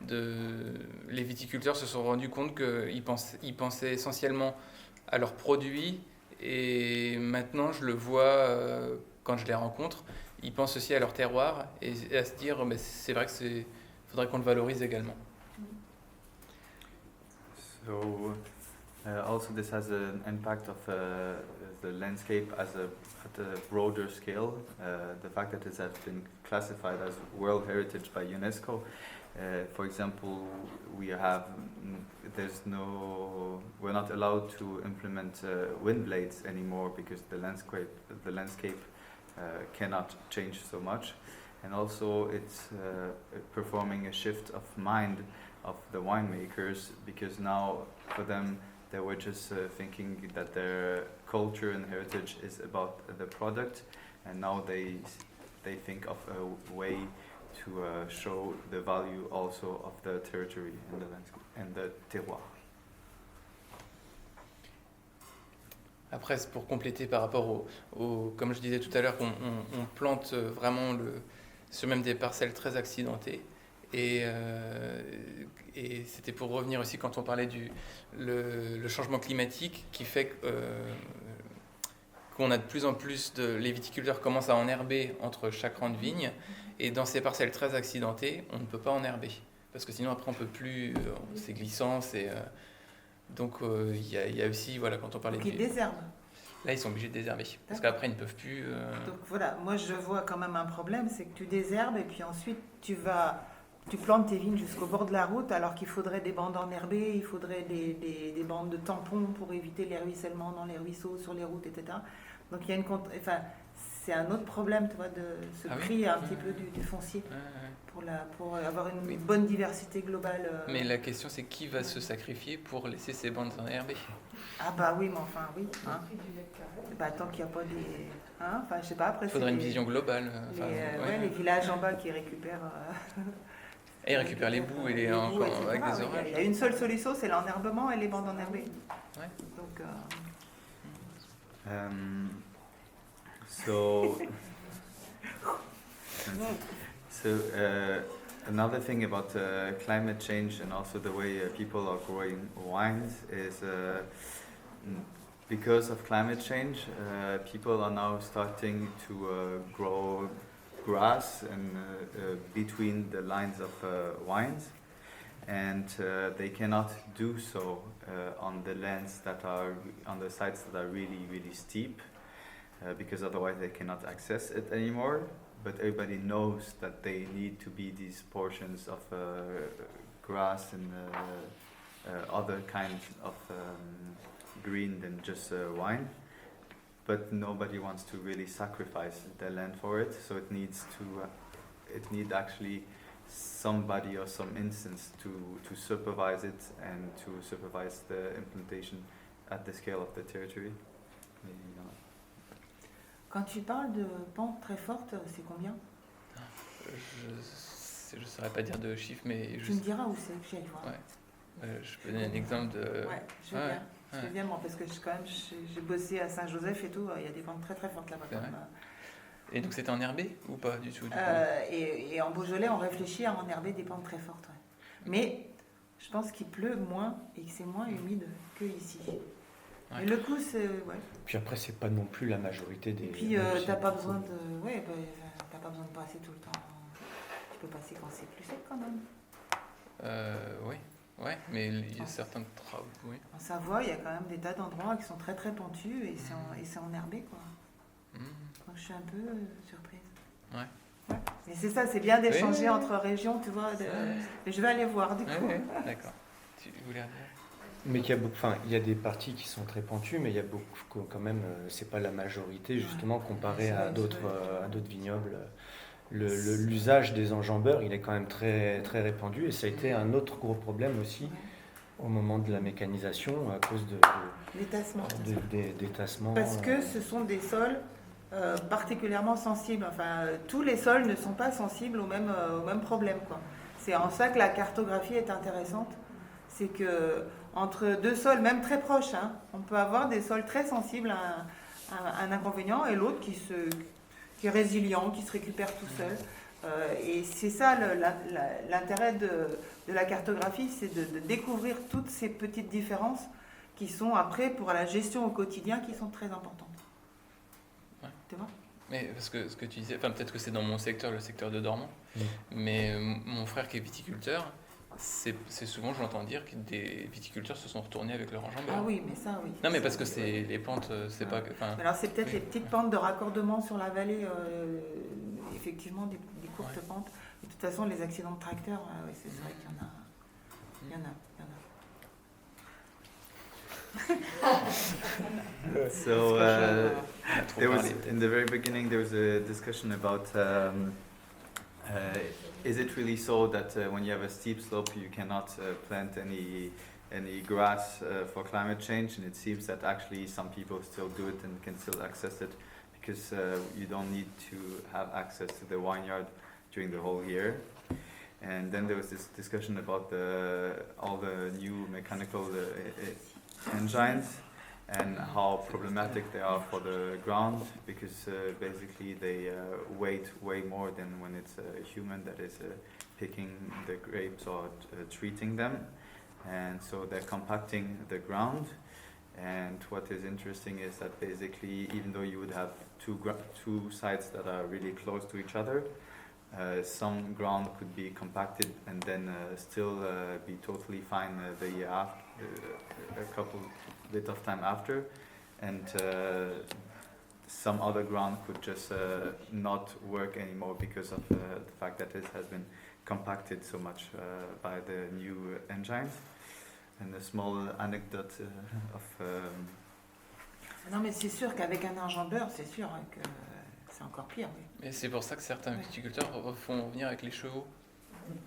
les viticulteurs se sont rendus compte qu'ils pensaient essentiellement à leurs produits, et maintenant je le vois quand je les rencontre, ils pensent aussi à leur terroir et à se dire c'est vrai que faudrait qu'on le valorise également. So Also, this has an impact of the landscape at a broader scale. The fact that it has been classified as World Heritage by UNESCO. For example, we're not allowed to implement wind blades anymore because the landscape cannot change so much, and also it's performing a shift of mind of the winemakers, because now for them they were just thinking that their culture and heritage is about the product, and now they think of a way to show the value also of the territory and the landscape and the terroir. Après, c'est pour compléter par rapport comme je disais tout à l'heure, on plante vraiment sur même des parcelles très accidentées. Et c'était pour revenir aussi quand on parlait le changement climatique qui fait qu'on a de plus en plus les viticulteurs commencent à enherber entre chaque rang de vigne, et dans ces parcelles très accidentées, on ne peut pas enherber parce que sinon après on peut plus, c'est glissant, donc il y a aussi, voilà, quand on parlait Ils désherbent. Là, ils sont obligés de désherber parce qu'après ils ne peuvent plus. Donc voilà, moi je vois quand même un problème, c'est que tu désherbes et puis ensuite tu plantes tes vignes jusqu'au bord de la route, alors qu'il faudrait des bandes enherbées, il faudrait des bandes de tampons pour éviter les ruissellements dans les ruisseaux, sur les routes, etc. Donc il y a c'est un autre problème, tu vois, de ce prix un petit peu du foncier pour avoir une bonne diversité globale. Mais la question, c'est qui va se sacrifier pour laisser ces bandes enherbées? Ah bah oui, mais enfin oui. Hein. Bah, tant qu'il n'y a pas des... Hein, enfin, je sais pas, après... Il faudrait une vision globale. Les villages en bas qui récupèrent... Et ils récupèrent les boues et avec des orages. Il y a une seule solution, c'est l'enherbement et les bandes enherbées. Ouais. Donc... Another thing about climate change and also the way people are growing wines is because of climate change, people are now starting to grow grass and between the lines of wines, and they cannot do so on the lands that are on the sites that are really steep, because otherwise they cannot access it anymore. But everybody knows that they need to be these portions of grass and other kinds of green than just wine. But nobody wants to really sacrifice the land for it, so it needs actually somebody or some instance to supervise it and to supervise the implementation at the scale of the territory. Quand tu parles de pente très forte, c'est combien? Je ne saurais pas dire de chiffre, mais... Tu me diras où c'est, que j'aille voir. Ouais. Je peux donner un exemple de... Ouais, je veux bien. Je veux bien, moi, parce que j'ai bossé à Saint-Joseph et tout, il y a des pentes très très fortes là-bas. Et donc c'était enherbé ou pas du tout et en Beaujolais, on réfléchit à enherber des pentes très fortes. Ouais. Mais je pense qu'il pleut moins et que c'est moins humide que ici. Ouais. Et le coup, c'est... Ouais. Puis après, c'est pas non plus la majorité des... Et puis, t'as pas besoin de... Ouais, t'as pas besoin de passer tout le temps. Tu peux passer quand c'est plus sec, quand même. Oui. Ouais, mais il y a certains travaux, oui. En Savoie, il y a quand même des tas d'endroits qui sont très très pentus et c'est enherbé, quoi. Donc, je suis un peu surprise. Ouais. Mais c'est ça, c'est bien d'échanger entre régions, tu vois. Je vais aller voir, du coup. D'accord. Tu voulais dire? Mais il y a des parties qui sont très pentues, mais il y a beaucoup quand même, c'est pas la majorité justement comparé à d'autres vignobles. L'usage des enjambeurs, il est quand même très, très répandu, et ça a été un autre gros problème aussi au moment de la mécanisation à cause des tassements. Parce que ce sont des sols particulièrement sensibles. Enfin, tous les sols ne sont pas sensibles au même problème, quoi. C'est en ça que la cartographie est intéressante. C'est que entre deux sols, même très proches, on peut avoir des sols très sensibles à un inconvénient et l'autre qui est résilient, qui se récupère tout seul. Et c'est ça l'intérêt de la cartographie, c'est de découvrir toutes ces petites différences qui sont après pour la gestion au quotidien qui sont très importantes. Ouais. Tu vois ? Mais parce que ce que tu disais, enfin peut-être que c'est dans mon secteur, le secteur de Dormans, mais mon frère qui est viticulteur, c'est souvent, j'entends dire que des viticulteurs se sont retournés avec leur enjambeur. Ah oui, mais ça, oui. Non, mais parce que c'est les pentes, c'est pas. Alors c'est peut-être oui. les petites pentes de raccordement sur la vallée, effectivement des courtes pentes. Et de toute façon, les accidents de tracteur, ouais, c'est vrai qu'il y en a. Il y en a. So in the very beginning there was a discussion about is it really so that when you have a steep slope you cannot plant any grass for climate change, and it seems that actually some people still do it and can still access it because you don't need to have access to the vineyard during the whole year. And then there was this discussion about all the new mechanical engines and how problematic they are for the ground, because basically they weight way more than when it's a human that is picking the grapes or treating them, and so they're compacting the ground. And what is interesting is that basically, even though you would have two sites that are really close to each other, some ground could be compacted and then still be totally fine the year after, a couple bit of time after, and some other ground could just not work anymore because of the fact that it has been compacted so much by the new engines. And a small anecdote of... Non, mais c'est sûr qu'avec un enjambeur, c'est sûr que c'est encore pire. Oui. Mais c'est pour ça que certains viticulteurs font venir avec les chevaux.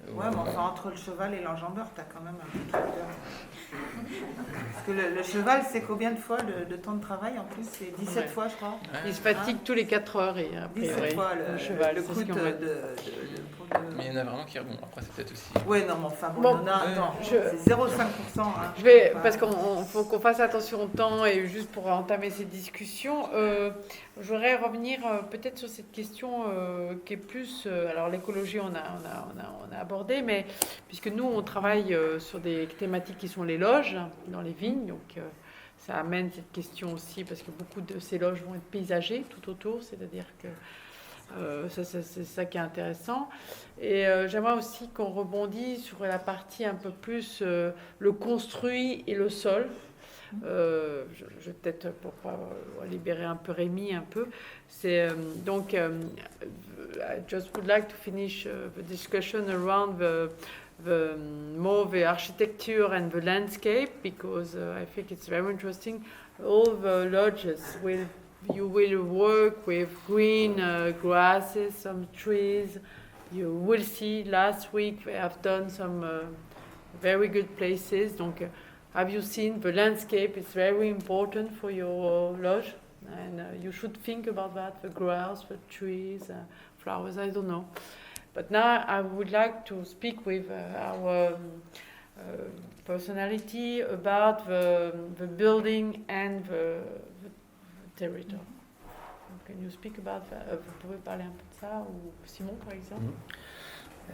Ouais, mais enfin, entre le cheval et l'enjambeur, t'as quand même un petit tracteur. Parce que le cheval, c'est combien de fois de temps de travail en plus? C'est 17 fois, je crois. Il se fatigue tous les 4 heures et après, 17 fois le cheval. le c'est coût ce qu'on m'a dit. Mais il y en a vraiment qui rebondent. Après, c'est peut-être aussi. Ouais, non, mais enfin, bon, Bon, on a, attends, c'est 0,5%. Hein, Je vais, parce qu'il faut qu'on fasse attention au temps et juste pour entamer cette discussion, je voudrais revenir peut-être sur cette question qui est plus... alors l'écologie, on a abordé, mais puisque nous, on travaille sur des thématiques qui sont les loges dans les vignes, donc ça amène cette question aussi, parce que beaucoup de ces loges vont être paysagées tout autour, c'est-à-dire que c'est ça qui est intéressant. Et j'aimerais aussi qu'on rebondisse sur la partie un peu plus le construit et le sol. Je peut-être pour libérer un peu Rémi un peu. C'est donc I just would like to finish the discussion around the more the architecture and the landscape, because I think it's very interesting. All the lodges you will work with green grasses, some trees. You will see last week they have done some very good places. Donc, have you seen the landscape? It's very important for your lodge, and you should think about that, the grass, the trees, flowers, I don't know. But now I would like to speak with our personality about the building and the territory. Can you speak about that? Vous pouvez parler un peu de ça, ou Simon par exemple?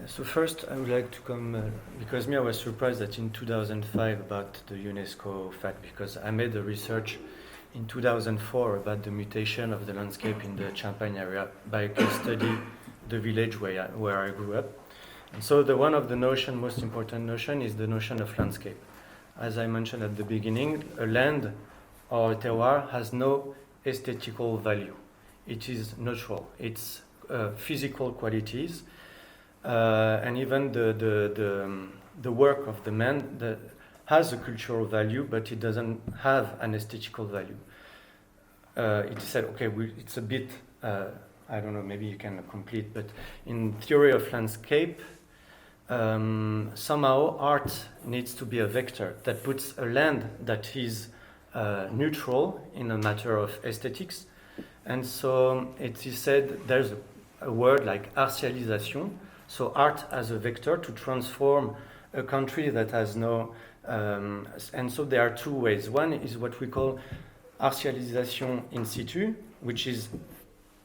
So first I would like to come, because I was surprised that in 2005 about the UNESCO fact, because I made a research in 2004 about the mutation of the landscape in the Champagne area by a case study, the village where I grew up. And so one of the most important notion is the notion of landscape. As I mentioned at the beginning, a land or a terroir has no aesthetical value. It is neutral. It's physical qualities, and even the work of the man that has a cultural value, but it doesn't have an aesthetical value. It said, okay, it's a bit, I don't know, maybe you can complete, but in theory of landscape, somehow art needs to be a vector that puts a land that is neutral in a matter of aesthetics. And so it is said there's a word like artialisation, so art as a vector to transform a country that has no... and so there are two ways. One is what we call artialisation in situ, which is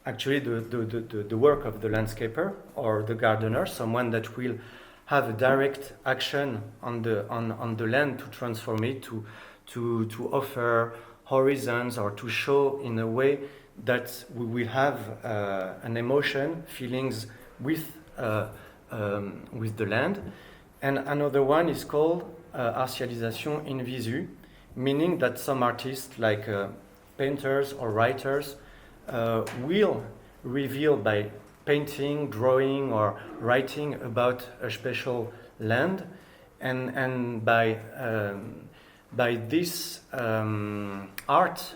actually the work of the landscaper or the gardener, someone that will have a direct action on the land to transform it, to offer horizons, or to show in a way that we will have an emotion, feelings with the land. And another one is called artialisation in visu, meaning that some artists, like painters or writers, will reveal by painting, drawing, or writing about a special land, and by this art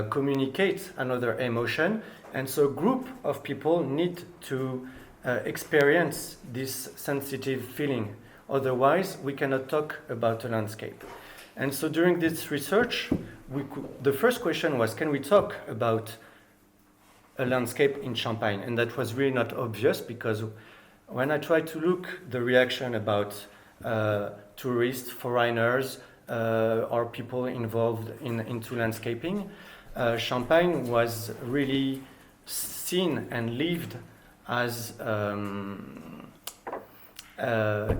communicate another emotion, and so a group of people need to experience this sensitive feeling. Otherwise, we cannot talk about a landscape. And so during this research, the first question was, can we talk about a landscape in Champagne? And that was really not obvious, because when I tried to look the reaction about tourists, foreigners, or people involved into landscaping, Champagne was really seen and lived as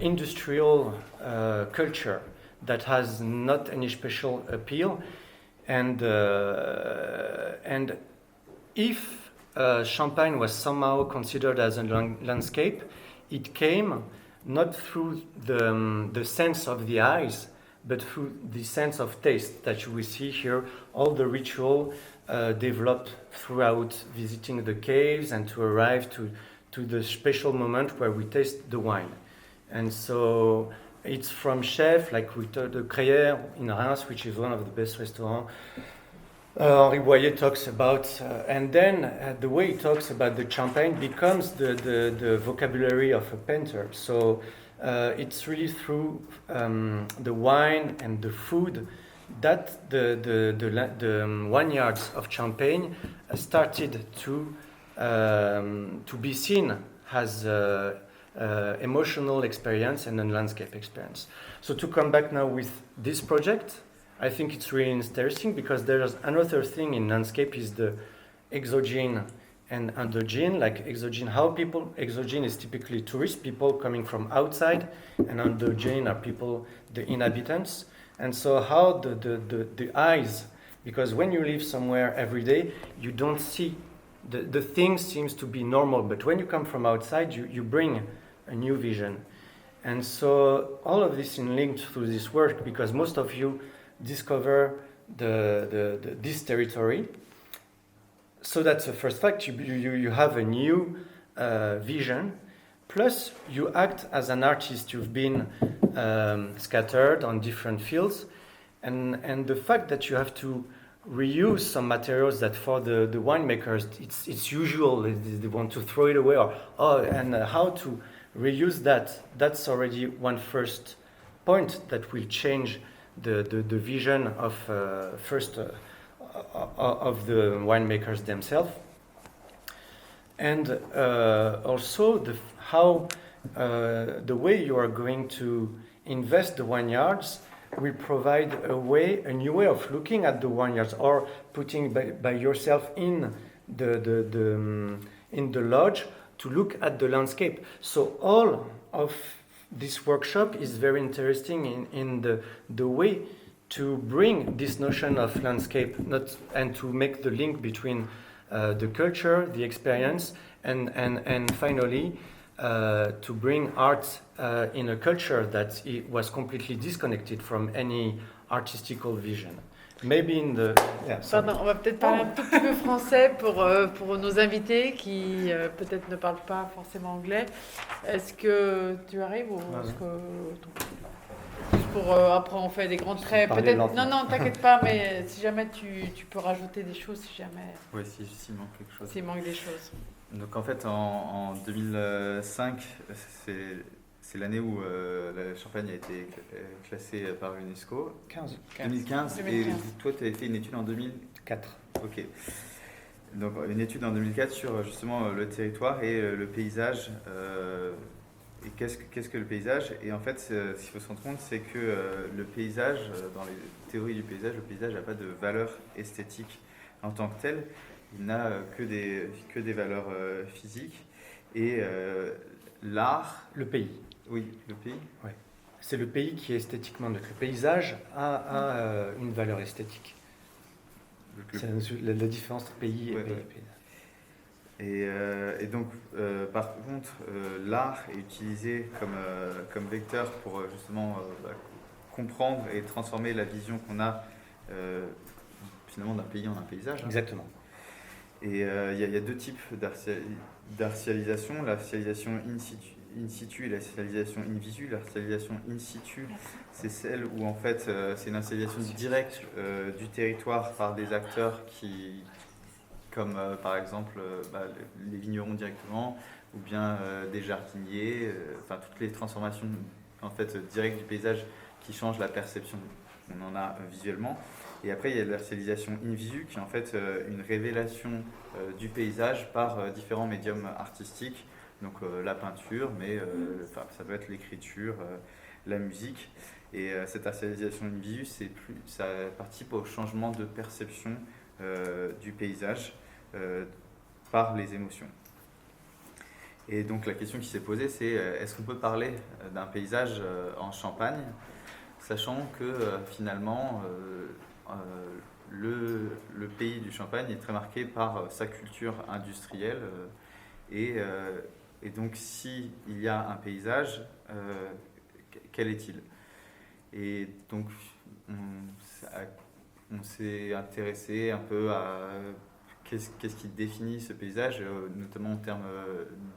industrial culture that has not any special appeal, and if Champagne was somehow considered as a landscape, it came not through the sense of the eyes, but through the sense of taste that you will see here. All the ritual developed throughout visiting the caves and to arrive to the special moment where we taste the wine. And so it's from chef like the Crayère in Reims, which is one of the best restaurants. Henri Boyer talks about, and then the way he talks about the Champagne becomes the vocabulary of a painter. So it's really through the wine and the food that the vineyards of Champagne started to be seen as emotional experience and a landscape experience. So to come back now with this project, I think it's really interesting, because there's another thing in landscape is the exogene and endogene. Like exogene is typically tourist people coming from outside, and endogene are people, the inhabitants. And so how the eyes, because when you live somewhere every day, you don't see, the thing seems to be normal, but when you come from outside, you bring a new vision. And so all of this is linked through this work, because most of you discover this territory. So that's the first fact. You have a new vision, plus you act as an artist. You've been scattered on different fields, and the fact that you have to reuse some materials that for the winemakers it's usual, they want to throw it away, and how to reuse that's already one first point that will change the vision of of the winemakers themselves, and also the way you are going to invest the vineyards will provide a new way of looking at the vineyards, or putting by yourself in the lodge to look at the landscape. So all of this workshop is very interesting in the way to bring this notion of landscape, and to make the link between the culture, the experience, and finally to bring art in a culture that was completely disconnected from any artistical vision. Maybe in the... Yeah, pardon, on va peut-être parler un tout petit peu français pour nos invités qui peut-être ne parlent pas forcément anglais. Est-ce que tu arrives, ou est-ce que... Juste pour après on fait des grands traits. Peut-être. Non, t'inquiète pas, mais si jamais tu peux rajouter des choses, si jamais. Oui, s'il manque quelque chose. S'il manque des choses. Donc en fait en 2005, c'est l'année où la Champagne a été classée par l'UNESCO. 2015. Et toi, tu avais fait une étude en 2004. Ok. Donc une étude en 2004 sur justement le territoire et le paysage. Et qu'est-ce que le paysage? Et en fait, ce qu'il faut se rendre compte, c'est que le paysage, dans les théories du paysage, le paysage n'a pas de valeur esthétique en tant que tel. Il n'a que des valeurs physiques. Et l'art... Le pays. Oui, le pays. Ouais. C'est le pays qui est esthétiquement neutre. Le paysage a une valeur esthétique. C'est la différence entre pays et pays. Et donc, par contre, l'art est utilisé comme vecteur pour justement comprendre et transformer la vision qu'on a finalement d'un pays en un paysage. Exactement. Et il y a deux types d'artialisation, l'artialisation in situ et l'artialisation in visu. L'artialisation in situ, c'est celle où en fait c'est une artialisation directe du territoire par des acteurs comme par exemple les vignerons directement, ou bien des jardiniers, enfin toutes les transformations en fait directes du paysage qui changent la perception qu'on en a visuellement. Et après il y a l'artialisation in visu qui est en fait une révélation du paysage par différents médiums artistiques, donc la peinture, mais ça peut être l'écriture, la musique. Et cette artialisation in visu, ça participe au changement de perception du paysage par les émotions. Et donc la question qui s'est posée, c'est est-ce qu'on peut parler d'un paysage en Champagne, sachant que finalement le pays du Champagne est très marqué par sa culture industrielle et donc s'il y a un paysage, quel est-il? Et donc on s'est intéressé un peu à qu'est-ce qui définit ce paysage, notamment en termes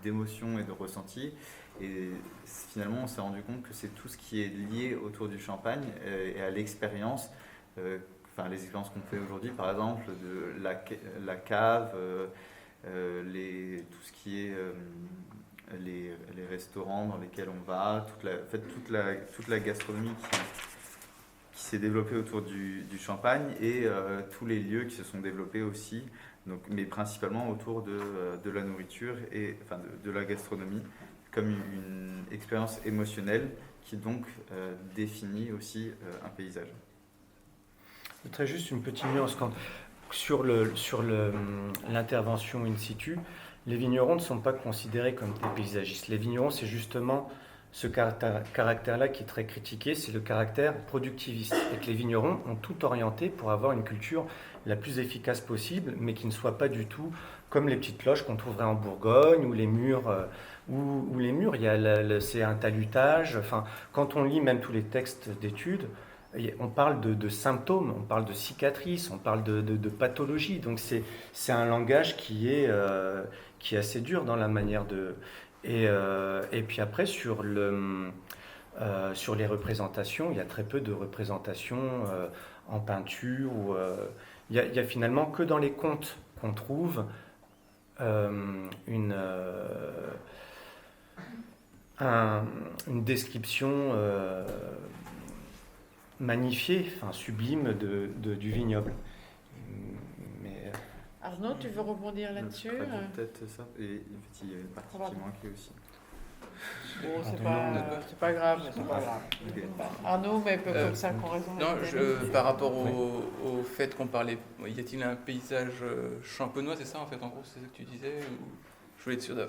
d'émotion et de ressenti. Et finalement, on s'est rendu compte que c'est tout ce qui est lié autour du Champagne et à l'expérience, les expériences qu'on fait aujourd'hui, par exemple, de la cave, tout ce qui est les restaurants dans lesquels on va, toute la gastronomie qui s'est développée autour du Champagne et tous les lieux qui se sont développés aussi, donc, mais principalement autour de la nourriture et de la gastronomie, comme une expérience émotionnelle qui donc définit aussi un paysage. Je voudrais juste une petite nuance sur l'intervention in situ. Les vignerons ne sont pas considérés comme des paysagistes. Les vignerons, c'est justement ce caractère-là qui est très critiqué, c'est le caractère productiviste. Et que les vignerons ont tout orienté pour avoir une culture la plus efficace possible, mais qui ne soit pas du tout comme les petites cloches qu'on trouverait en Bourgogne, ou les murs, c'est un talutage. Enfin, quand on lit même tous les textes d'études, on parle de symptômes, on parle de cicatrices, on parle de pathologie. Donc c'est un langage qui est assez dur dans la manière de... Et puis après, sur les représentations, il y a très peu de représentations en peinture. Il y a finalement que dans les contes qu'on trouve une description magnifiée, sublime du vignoble. Mais, Arnaud, tu veux rebondir là-dessus? Peut-être ça. Et en fait, il y avait une partie qui manquait aussi. Bon, c'est pas grave. Okay. Arnaud, mais comme ça qu'on raison. Non, par rapport au fait qu'on parlait, y a-t-il un paysage champenois, c'est ça en fait, en gros, c'est ça que tu disais ou... Je voulais être sûr de...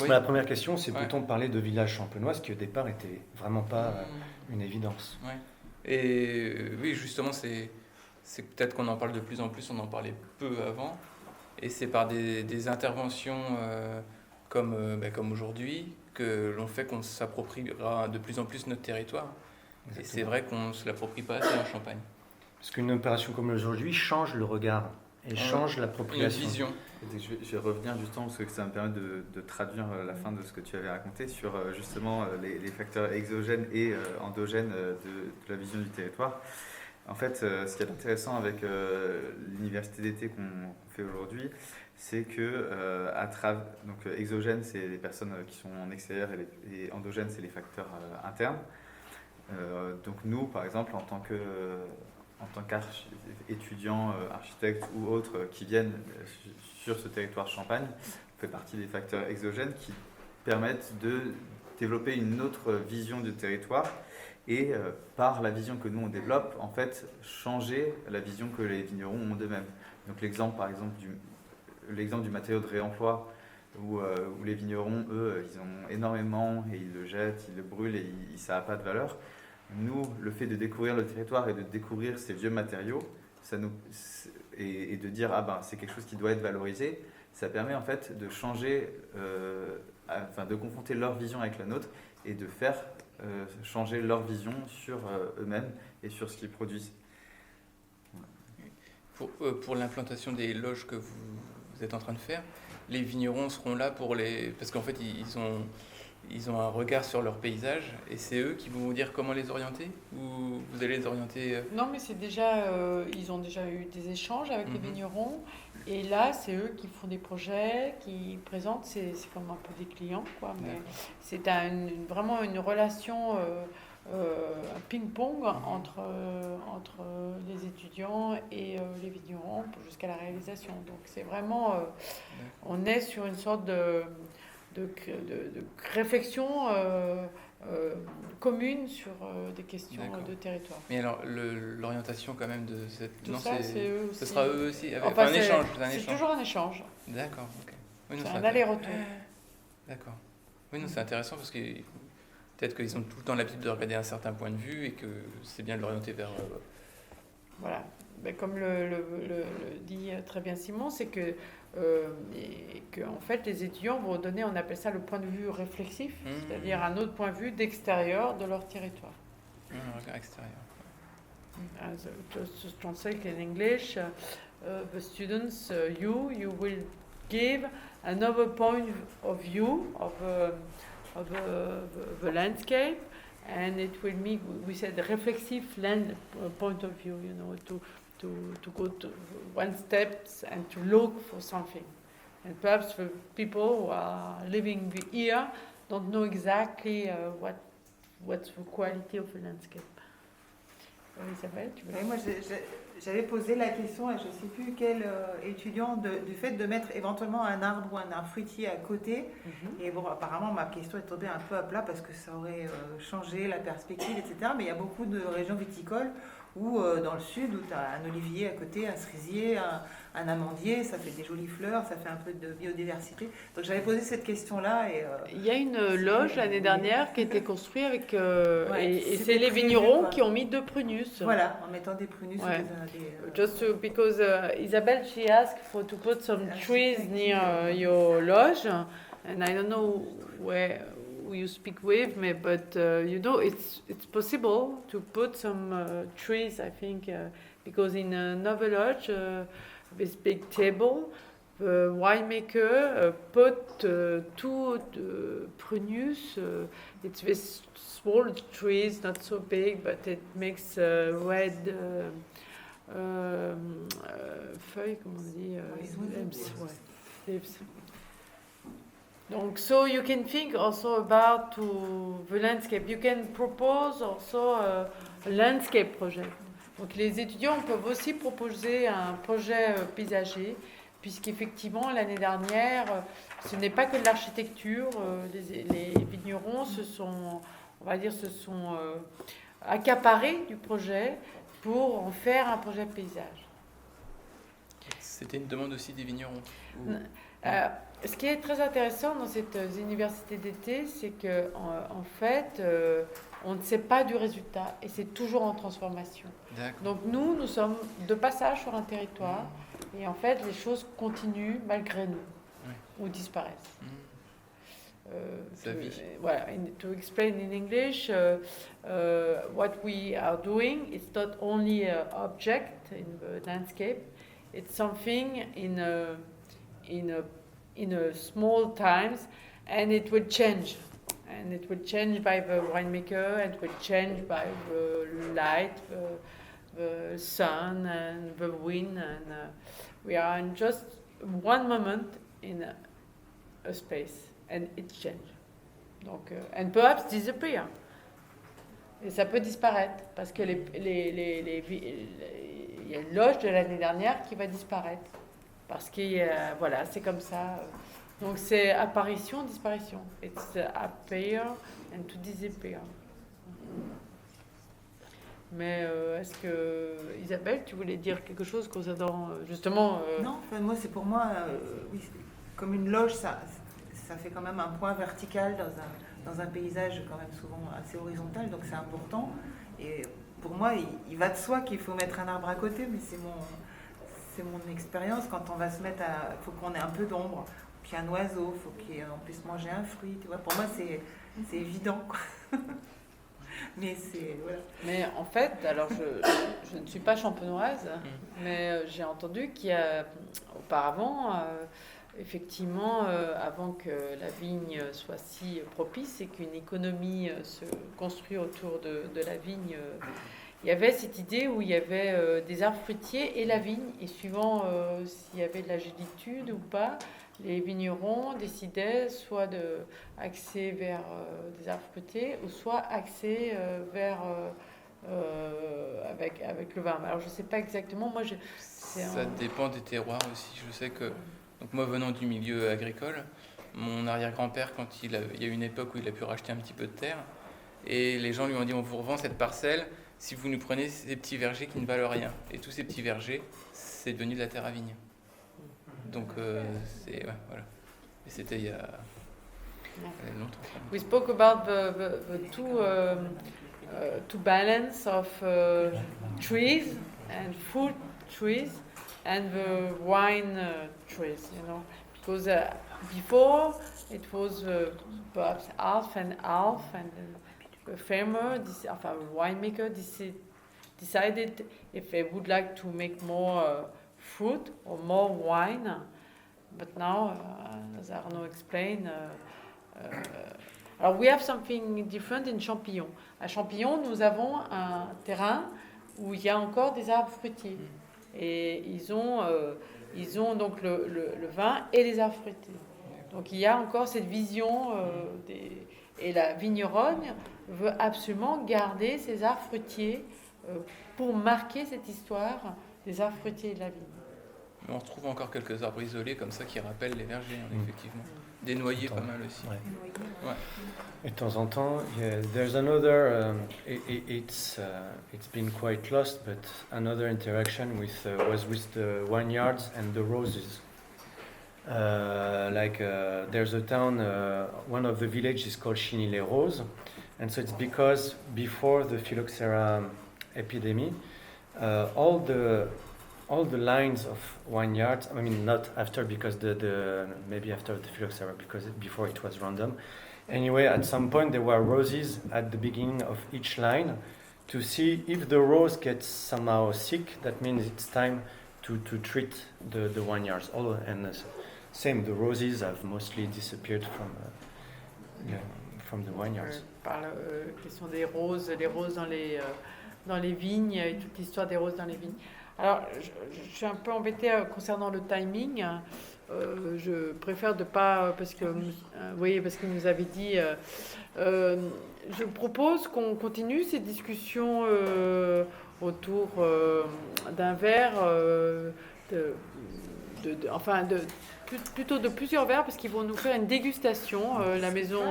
Oui. La première question, c'est peut-on parler de village champenois, ce qui au départ était vraiment pas une évidence. Ouais. Et oui, justement, c'est peut-être qu'on en parle de plus en plus, on en parlait peu avant, et c'est par des interventions comme aujourd'hui que l'on fait qu'on s'appropriera de plus en plus notre territoire. Exactement. Et c'est vrai qu'on ne se l'approprie pas assez en Champagne. Parce qu'une opération comme aujourd'hui change le regard et change l'appropriation. Une vision. Je vais revenir justement parce que ça me permet de traduire la fin de ce que tu avais raconté sur justement les facteurs exogènes et endogènes de la vision du territoire. En fait, ce qui est intéressant avec l'université d'été qu'on fait aujourd'hui, c'est que donc exogènes, c'est les personnes qui sont en extérieur et endogènes, c'est les facteurs internes. Donc nous, par exemple, en tant qu'étudiants, architectes ou autres qui viennent sur ce territoire Champagne, on fait partie des facteurs exogènes qui permettent de développer une autre vision du territoire et par la vision que nous on développe, en fait, changer la vision que les vignerons ont d'eux-mêmes. Donc l'exemple, par exemple, du matériau de réemploi où les vignerons, eux, ils ont énormément et ils le jettent, ils le brûlent et ça n'a pas de valeur. Nous, le fait de découvrir le territoire et de découvrir ces vieux matériaux et de dire c'est quelque chose qui doit être valorisé, ça permet en fait de changer, de confronter leur vision avec la nôtre et de faire changer leur vision sur eux-mêmes et sur ce qu'ils produisent. Pour l'implantation des loges que vous êtes en train de faire, les vignerons seront là parce qu'en fait ils ont un regard sur leur paysage et c'est eux qui vont vous dire comment les orienter ou vous allez les orienter Non, mais c'est déjà, ils ont déjà eu des échanges avec les vignerons et là, c'est eux qui font des projets, qui présentent, c'est comme un peu des clients, quoi. Mais c'est vraiment une relation, un ping-pong entre les étudiants et les vignerons jusqu'à la réalisation. Donc c'est vraiment, on est sur une sorte de réflexion commune sur des questions de territoire. Mais alors, l'orientation quand même de cette... Tout ça, c'est eux aussi. Ce sera eux aussi, Enfin, un échange. C'est toujours un échange. D'accord, ok. Oui, non, c'est un aller-retour. D'accord. Oui, non, c'est intéressant parce que peut-être qu'ils ont tout le temps l'habitude de regarder un certain point de vue et que c'est bien de l'orienter vers... Voilà. Ben, comme le dit très bien Simon, c'est que en fait, les étudiants vont donner, on appelle ça le point de vue réflexif, c'est-à-dire un autre point de vue d'extérieur de leur territoire. Un regard extérieur. Just to translate in English, the students, you will give another point of view of the landscape, and it will mean, we said, reflexive point of view, you know, to go to one step and to look for something. And perhaps the people who are living here don't know exactly what's the quality of the landscape. Isabelle, tu veux moi, j'avais posé la question, et je ne sais plus quel étudiant, du fait de mettre éventuellement un arbre ou un arbre fruitier à côté. Et bon, apparemment, ma question est tombée un peu à plat parce que ça aurait changé la perspective, etc. Mais il y a beaucoup de régions viticoles où, dans le sud, où tu as un olivier à côté, un cerisier, un amandier, ça fait des jolies fleurs, ça fait un peu de biodiversité. Donc j'avais posé cette question-là. Il y a une loge l'année dernière qui a été construite avec... et c'est les vignerons qui ont mis 2 prunus. Voilà, en mettant des prunus. Ouais. Just because Isabelle, she asked to put some trees near your lodge, and I don't know who you speak with me, but you know, it's possible to put some trees, I think, because in another lodge, this big table, the winemaker put 2 prunus. It's this small trees, not so big, but it makes red feuilles, comment on dit, leaves. Donc, so you can think also about the landscape. You can propose also a landscape project. Donc, les étudiants peuvent aussi proposer un projet paysager, puisqu'effectivement, l'année dernière, ce n'est pas que de l'architecture. Les vignerons se sont accaparés du projet pour en faire un projet paysage. C'était une demande aussi des vignerons. Ce qui est très intéressant dans cette université d'été, c'est que en fait, on ne sait pas du résultat et c'est toujours en transformation. D'accord. Donc nous sommes de passage sur un territoire et en fait, les choses continuent malgré nous ou disparaissent. Voilà, to explain in English, what we are doing is not only an object in the landscape, it's something in a small times, and it will change. And it will change by the winemaker, and it will change by the light, the sun, and the wind. And we are in just one moment in a space, and it changes. Donc, and perhaps disappear. Et ça peut disparaître, parce que il y a une loge de l'année dernière qui va disparaître. Parce que, voilà, c'est comme ça. Donc, c'est apparition, disparition. It's appear and to disappear. Mais est-ce que, Isabelle, tu voulais dire quelque chose concernant, justement... Non, enfin, moi, c'est pour moi, oui, comme une loge, ça fait quand même un point vertical dans un paysage quand même souvent assez horizontal, donc c'est important. Et pour moi, il va de soi qu'il faut mettre un arbre à côté, mais c'est c'est mon expérience, quand on va se mettre à... Il faut qu'on ait un peu d'ombre, puis un oiseau, il faut qu'on puisse manger un fruit, tu vois. Pour moi, c'est évident, quoi. Mais c'est... Voilà. Mais en fait, alors je ne suis pas champenoise, mais j'ai entendu qu'il y a auparavant, effectivement, avant que la vigne soit si propice et qu'une économie se construit autour de la vigne, il y avait cette idée où il y avait des arbres fruitiers et la vigne, et suivant s'il y avait de la génitude ou pas, les vignerons décidaient soit d'axer vers des arbres fruités ou soit axer vers avec le vin. Alors je ne sais pas exactement, moi Ça dépend des terroirs aussi. Je sais que, donc moi venant du milieu agricole, mon arrière-grand-père, quand il y a eu une époque où il a pu racheter un petit peu de terre, et les gens lui ont dit on vous revend cette parcelle si vous nous prenez ces petits vergers qui ne valent rien. Et tous ces petits vergers, c'est devenu de la terre à vigne. Donc c'est ouais, voilà. Et c'était il y a longtemps. We spoke about the two balance of trees and fruit trees and the wine trees, you know, because before it was perhaps half and half, and the farmer, the winemaker decided if they would like to make more fruit or more wine, but now, as Arnaud explained, alors we have something different in Champillon. À Champillon, nous avons un terrain où il y a encore des arbres fruitiers, et ils ont donc le vin et les arbres fruitiers. Donc il y a encore cette vision et la vigneronne veut absolument garder ces arbres fruitiers pour marquer cette histoire des arbres fruitiers et de la vigne. Mais on retrouve encore quelques arbres isolés comme ça qui rappellent les vergers, effectivement. Des noyers pas mal aussi. Ouais. Ouais. Et de temps en temps, yeah, there's another. It's been quite lost, but another interaction was with the vineyards and the roses. There's a town, one of the villages is called Chigny-les-Roses, and so it's because before the phylloxera epidemic, all the lines of vineyards, I mean not after, because maybe after the phylloxera, because before it was random. Anyway, at some point there were roses at the beginning of each line to see if the rose gets somehow sick. That means it's time to treat the vineyards. Same, the roses have mostly disappeared from the vineyards. Qui sont des roses, les roses dans les vignes, et toute l'histoire des roses dans les vignes. Alors, je suis un peu embêtée concernant le timing. Je préfère de pas, parce que qu'il nous avait dit. Je propose qu'on continue ces discussions autour d'un verre, plutôt de plusieurs verres, parce qu'ils vont nous faire une dégustation. La maison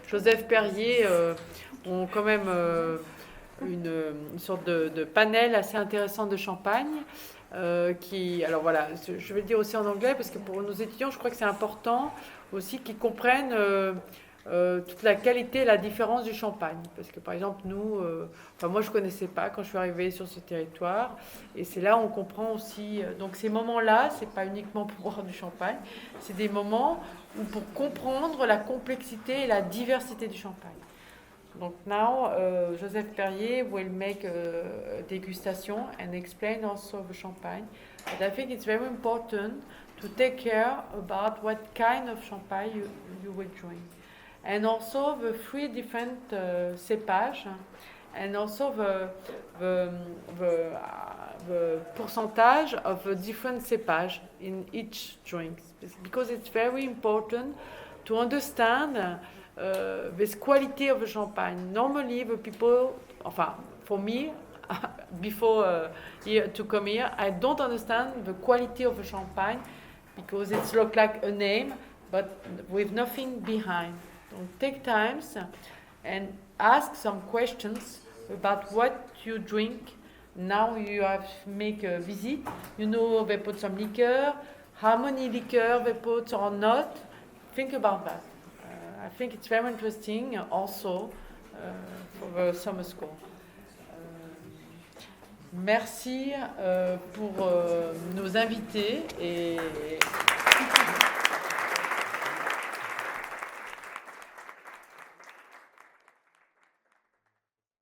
Joseph Perrier ont quand même une sorte de panel assez intéressant de champagne. Alors voilà, je vais le dire aussi en anglais parce que pour nos étudiants, je crois que c'est important aussi qu'ils comprennent toute la qualité et la différence du champagne. Parce que par exemple, moi je ne connaissais pas quand je suis arrivée sur ce territoire, et c'est là où on comprend aussi. Donc ces moments-là, ce n'est pas uniquement pour boire du champagne, c'est des moments où pour comprendre la complexité et la diversité du champagne. Donc now, Joseph Perrier will make a degustation and explain also the champagne. But I think it's very important to take care about what kind of champagne you will drink. And also the three different cépages, and also the percentage of the different cépages in each drink. Because it's very important to understand this quality of the champagne. Normally, the people, for me, before to come here, I don't understand the quality of the champagne because it looks like a name, but with nothing behind. So take time and ask some questions about what you drink. Now you have to make a visit. You know they put some liquor. How many liquor they put or not? Think about that. I think it's very interesting also for the summer school. Merci pour nos invités et